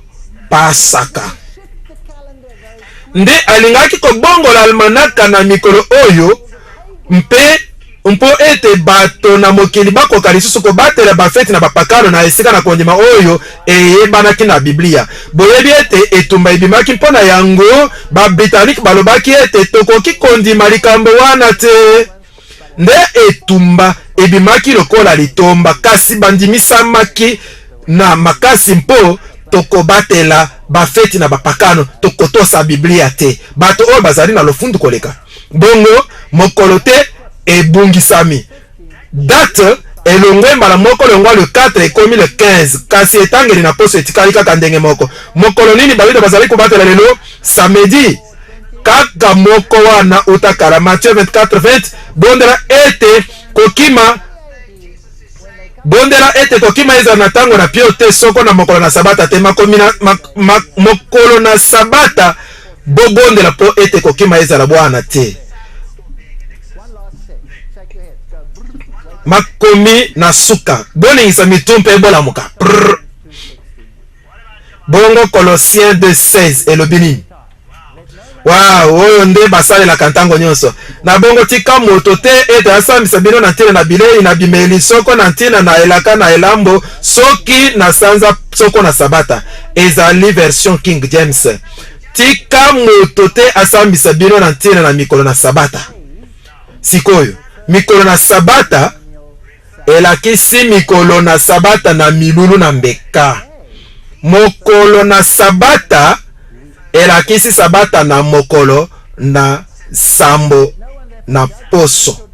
Pasaka. Nde alingaki kobongola almanaka na mikolo oyo mpo ete bato na mokili bakoka lisusu kobatela bafeti na bapakano na esika na kondima oyo eyebanaki na Biblia. Boyebi ete etumba ebimaki mpona yango ba-Britannique balobaki ete tokoki kondima likambo wana te. Nde etumba ebimaki lokola litomba kasi bandimisamaki na makasi mpo tokobatela bafeti na bapakano tokotosa Biblia te. Bato oyo bazali na lofundu koleka. Bongo mokolo te ebungisami. Date elongwe mbala moko longwa le 4 ekomi le 15 kasi etangeli na poso etikali kaka ndenge moko. Mokolo nini bawida bazali kobatela lelo? Samedi. Kaka moko wana utakala Matthieu 24:20 bondela ete kokima eza na tango na pio te soko na mokolo na sabata te. Mokolo na sabata bobondela po ete kokima eza na bwana te. Makomi na suka boningisa mitumpe ebola muka. Bongo Colossiens 2:16 elobini. Wow, oyo nde basalelaka ntango nyonso. Na bongo tika moto te ete asambisa bino na ntina na bilei na bimeli soko na ntina na elaka na elambo soki na sanza soko na sabata. Ezali version King James. Tika moto te asambisa bino na ntina na mikolo na sabata. Sikoyo, mikolo na sabata elakisi mikolo na sabata na milulu na mbeka. Mokolo na sabata elakisi sabata na mokolo na sambo na poso.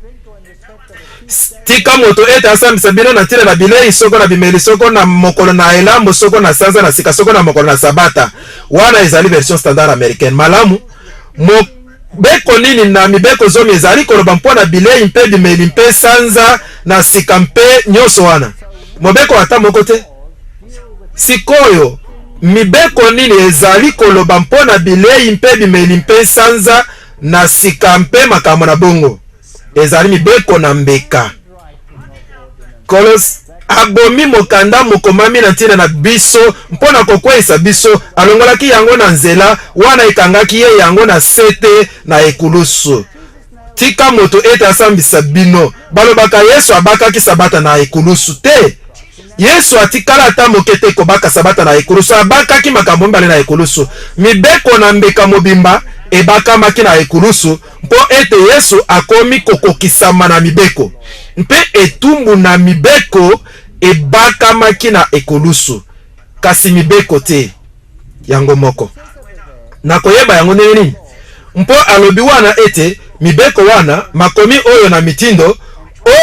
Tika moto ete asambisa bino na ntina na bilei soko na bimeli soko na mokolo na elambo soko na sanza na sika soko na mokolo na sabata. Wana ezali version standard américaine. Malamu beko nini na mibeko zomi ezali koloba mpona bilei mpe bimeli mpe sanza na sika mpe nyonso wana? Mobeko ata moko te. Sikoyo mibeko nini ezali koloba mpona bilei mpe bimeli mpe sanza na sika mpe makambo na bongo? Ezali mibeko na mbeka. Abomi mokanda mokomami na ntina na biso mpona kokwesa biso alongolaki yango na nzela wana ekangaki ye yango na sete na ekulusu. Tika moto ete asambisa bino balobaka Yesu abakaki sabata na ekulusu te. Yesu atikala ata moke te kobaka sabata na ekulusu, abakaki makambo mbale na ekulusu. Mibeko na mbeka mobimba ebakamaki na ekulusu mpo ete Yesu akomi kokokisama na mibeko. Mpe etumbu na mibeko ebakamaki na ekulusu kasi mibeko te yango moko. Na koyeba yango nini? Mpo alobi wana ete mibeko wana makomi oyo na mitindo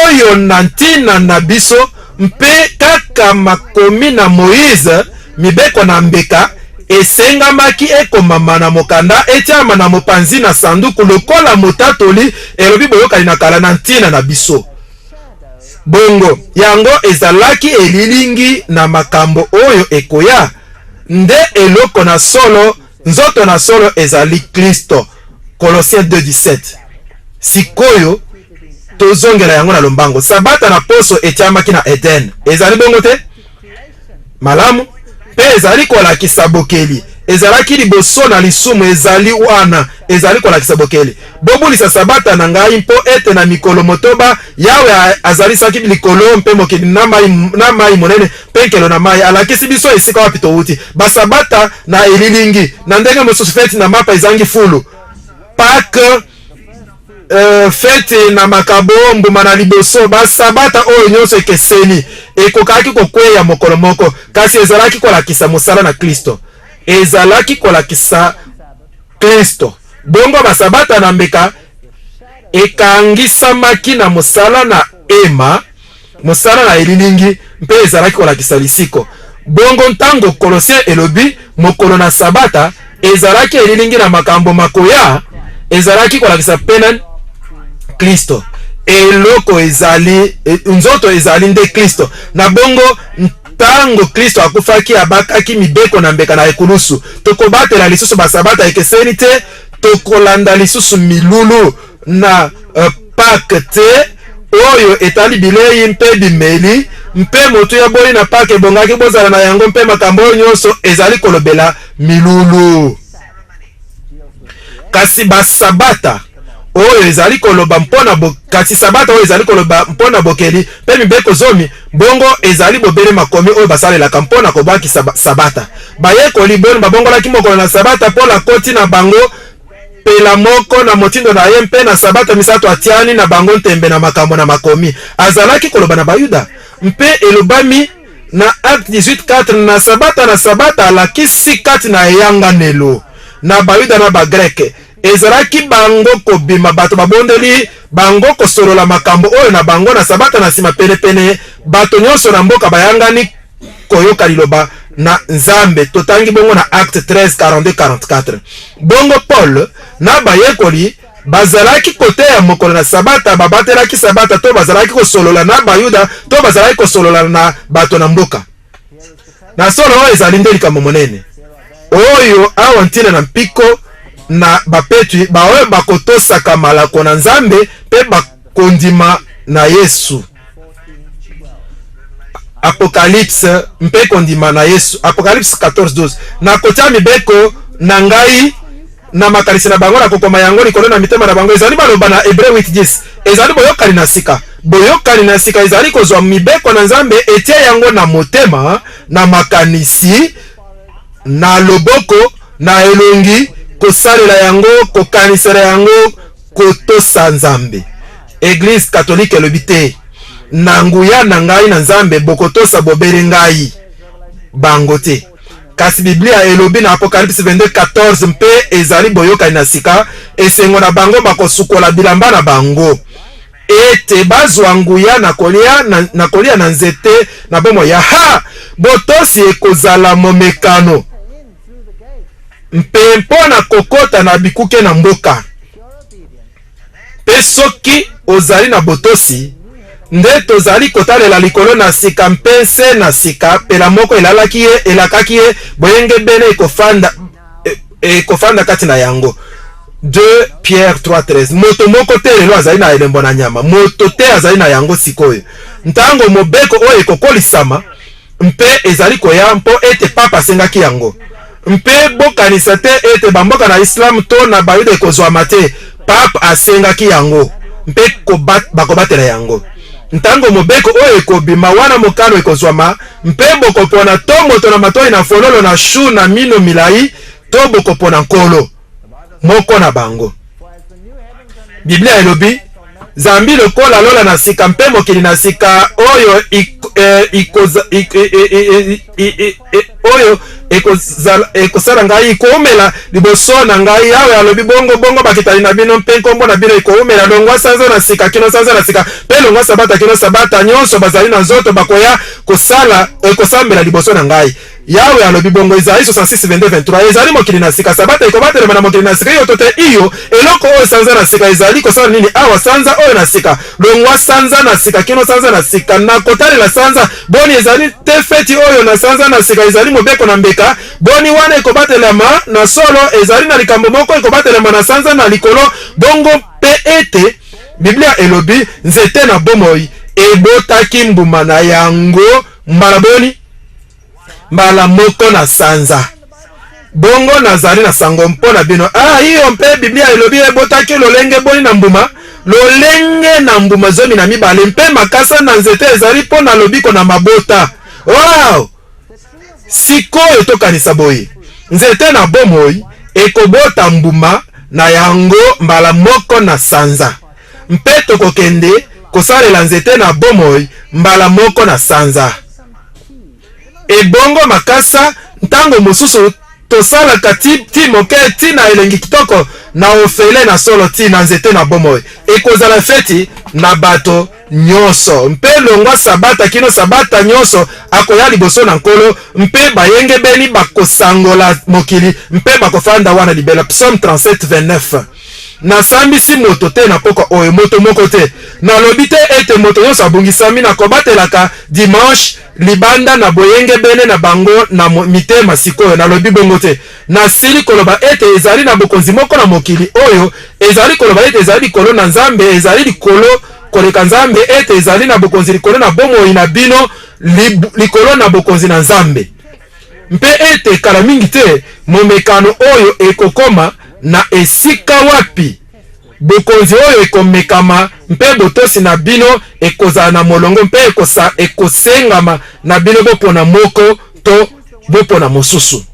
oyo na ntina na biso mpe kaka makomi na Moïse mibeko na mbeka esengamaki ekomama na mokanda etiama na mopanzi na sanduku lokola motatoli elobi boyokali na kala na ntina na biso. Bongo yango ezalaki elilingi na makambo oyo ekoya nde eloko na solo nzoto na solo ezali Kristo. Colossiens 2:17. Sikoyo tozongela yango na lombango. Sabata na poso etiamaki na Eden. Ezali bongo te? Malamu pe ezali kolakisa bokeli. Ezalaki liboso na lisumu ezali wana ezali kolakisa bokeli. Bobulisa sabata na ngai mpo ete na mikolo motoba Yawe azalisaki likolo mpe mokeli na mai monene penkelo na mai alakisi biso esika wapi touti. Basabata na elilingi na ndenge mosusu feti na mapa ezangi fulu. Pâques fete na makabo mbuma na liboso basabata oyo nyonso ekeseni ekokaki kokweya mokolo moko kasi ezalaki kolakisa mosala na Kristo, ezalaki kolakisa Kristo. Bongo basabata na mbeka ekangisamaki na mosala na ema, mosala na elilingi mpe ezalaki kolakisa lisiko. Bongo ntango Kolosien elobi mokolo na sabata ezalaki elilingi na makambo makoya, ezalaki kolakisa pena Kristo. Eloko ezali nzoto ezali nde Kristo. Na bongo ntango Kristo akufaki abakaki mibeko na mbeka na ekulusu, tokobatela lisusu basabata ekeseni te, tokolanda lisusu milulu na Pâque te, oyo etali bilei mpe bimeli mpe motu ya boli na Pâque ebongaki bozala na yango mpe makambo oyo nyonso ezali kolobela milulu. Kasi basabata oyo ezali koloba mpona kasi sabata oyo ezali koloba mpona bokeli mpe mibeko zomi, bongo ezali bobele makomi oyo basalelaka mpona kobaki sabata. Bayekoli boni babongolaki mokolo na sabata mpola koti na bango pela moko na motindo na ye mpe na sabata misato atiani na bango ntembe na makambo na makomi. Azalaki koloba na Bayuda mpe elobami na Acte 18:4 na sabata alakisi kati na eyanganelo na Bayuda na Bagreke. Ezalaki bango kobima bato babondeli bango kosolola makambo oyo na bango na sabata na sima pene bato nyonso na mboka bayangani koyoka liloba na Nzambe. Totangi bongo na Acte 13:42-44. Bongo Paul na bayekoli bazalaki kote ya mokolo na sabata, babatelaki sabata to bazalaki kosolola na Bayuda to bazalaki kosolola na bato na mboka. Na solo oyo ezali nde likambo monene oyo awa ntina na mpiko na bapetu baoyo bakotosaka malako na Nzambe pe bakondima na Yesu. Apocalypse mpe kondima na Yesu. Apocalypse 14:12. Na kotia mibeko na ngai na makalisi na bango na kokoma yango likolo na mitema na bango. Ezali baloba na Hébreu 8:10. Ezali boyokani na sika. Boyokani na sika ezali kozwa mibeko na Nzambe etia yango na motema na makanisi na loboko na elongi kosalela yango kokanisela yango kotosa Nzambe. Église catholique elobi te na nguya na ngai na Nzambe bokotosa bobele ngai bango te. Kasi Biblia elobi na Apocalypse 22:14 mpe ezali boyokani na sika esengo na bango bakosukola bilamba na bango ete bazwa nguya na kolia na nzete na bomo ya ha botosi ekozala momekano mpe mpona kokota na bikuke na mboka. Pe soki ozali na botosi nde tozali kotalela likolo na sika mpense na sika pela moko elakaki ye boyenge bene ekofanda kati na yango. 2 Pierre 3:13. Moto moko te lelo azali na elembo na nyama, moto te azali na yango sikoyo. Ntango mobeko oyo ekokolisama mpe ezali koya mpo ete papa asengaki yango. Mpe bokanisa te ete bamboka na Islam to na Bayuda ekozwama te, papa asengaki yango mpe bakobatela yango. Ntango mobeko oyo ekobima wana mokano ekozwama mpe bokopona to moto na matoi na fololo na shu na mino milai to bokopona nkolo moko na bango. Biblia elobi Zambi lokola lola na sika mpe mokili na sika oyo oyo ekosala ngai ikoumela liboso na ngai. Yawe alobi bongo bakitali na bino mpe nkombo na bino ikoumela longwa sanza na sika kino sanza na sika mpe longwa sabata kino sabata nyonso bazali na nzoto bakoya kosala ekosambela liboso na ngai. Yawe alobi bongo. Isaïe 66:22-23. Ezali mokili na sika sabata ikobatela na mokili na sika iyo tote iyo eloko oyo sanza na sika ezali kosala nini awa sanza oyo na sika longwa sanza na sika kino sanza na sika na kotalela sanza boni ezali te feti oyo na sanza na sika ezali mobeko na mbeka boni wana ekobatelama na solo ezali na likambo moko ekobatelama na sanza na likolo bongo pe ete Biblia elobi nzete na bomoi ebotaki mbuma na yango mbala boni mbala moko na sanza bongo nazali na sango mpona bino. Hiyo mpe Biblia elobi ebotaki lolenge boni na mbuma lolenge na mbuma zomi na mibale mpe makasa na nzete ezali pona lobiko na mabota. Wow! Sikoyo tokanisa boye nzete na bomoi ekobota mbuma na yango mbala moko na sanza mpe tokokende kosalela nzete na bomoi mbala moko na sanza. Ebongo makasa ntango mosusu tosalaka ti moke ti na elengi kitoko na ofele na solo ti na nzete na bomoi. Ekozala feti na bato nyonso. Mpe longwa sabata kino sabata nyonso akoya liboso na nkolo mpe bayenge beni bakosangola mokili mpe bakofanda wana libela. Psaume 37:29. Nasambisi moto te na poko oyo moto moko te. Nalobi te ete moto nyonso abungisami na kobatelaka dimanche libanda na boyenge bene na bango na mitema sikoyo. Nalobi bongo te. Nasili koloba ete ezali na bokonzi moko na mokili oyo. Ezali koloba ete ezali likolo na Nzambe. Ezali likolo koleka Nzambe. Ete ezali na bokonzi likolo na bomoi na bino likolo na bokonzi na Nzambe. Mpe ete kala mingi te momekano oyo ekokoma na esika wapi bokonzi oyo ekomekama mpe botosi na bino ekozala na molongo mpe ekosengama na bino bopona moko to bopona mosusu.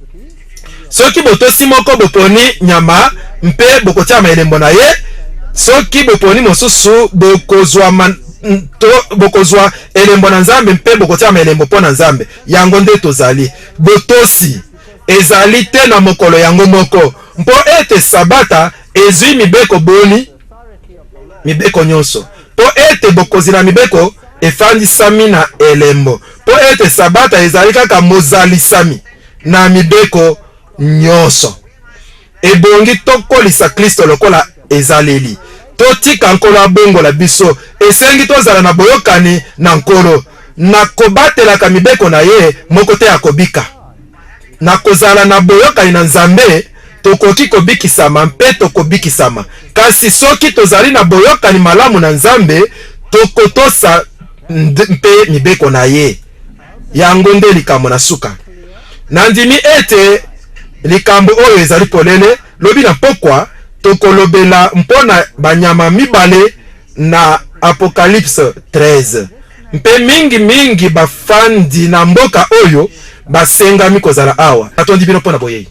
Soki botosi moko boponi nyama mpe bokotia maelembo na ye, soki boponi mosusu bokozwa elembo na Nzambe mpe bokotia maelembo po na Nzambe. Yango nde tozali botosi ezali te na mokolo yango moko. Mpo ete sabata ezwi mibeko boni mibeko nyonso. Po ete bokozi na mibeko efandisami na elembo. Po ete sabata ezali kaka mozalisami na mibeko nyonso. Ebongi tokolisa Kristo lokola ezaleli. Totika nkolo abongola biso. Esengi tozala na boyokani na nkolo. Na kobatelaka mibeko na ye moko te akobika. Na kozala na boyokani na Nzambe tokoki kobikisama mpe tokobikisama. Kasi soki tozali na boyokani malamu na Nzambe tokotosa mpe mibeko na ye. Yango nde likambo na suka. Nandimi ete likambo oyo ezali polele lobi na pokwa tokolobela mpona banyama mibale na Apocalypse 13. Mpe mingi bafandi na mboka oyo basengami kozala awa. Atondi bino pona boyei.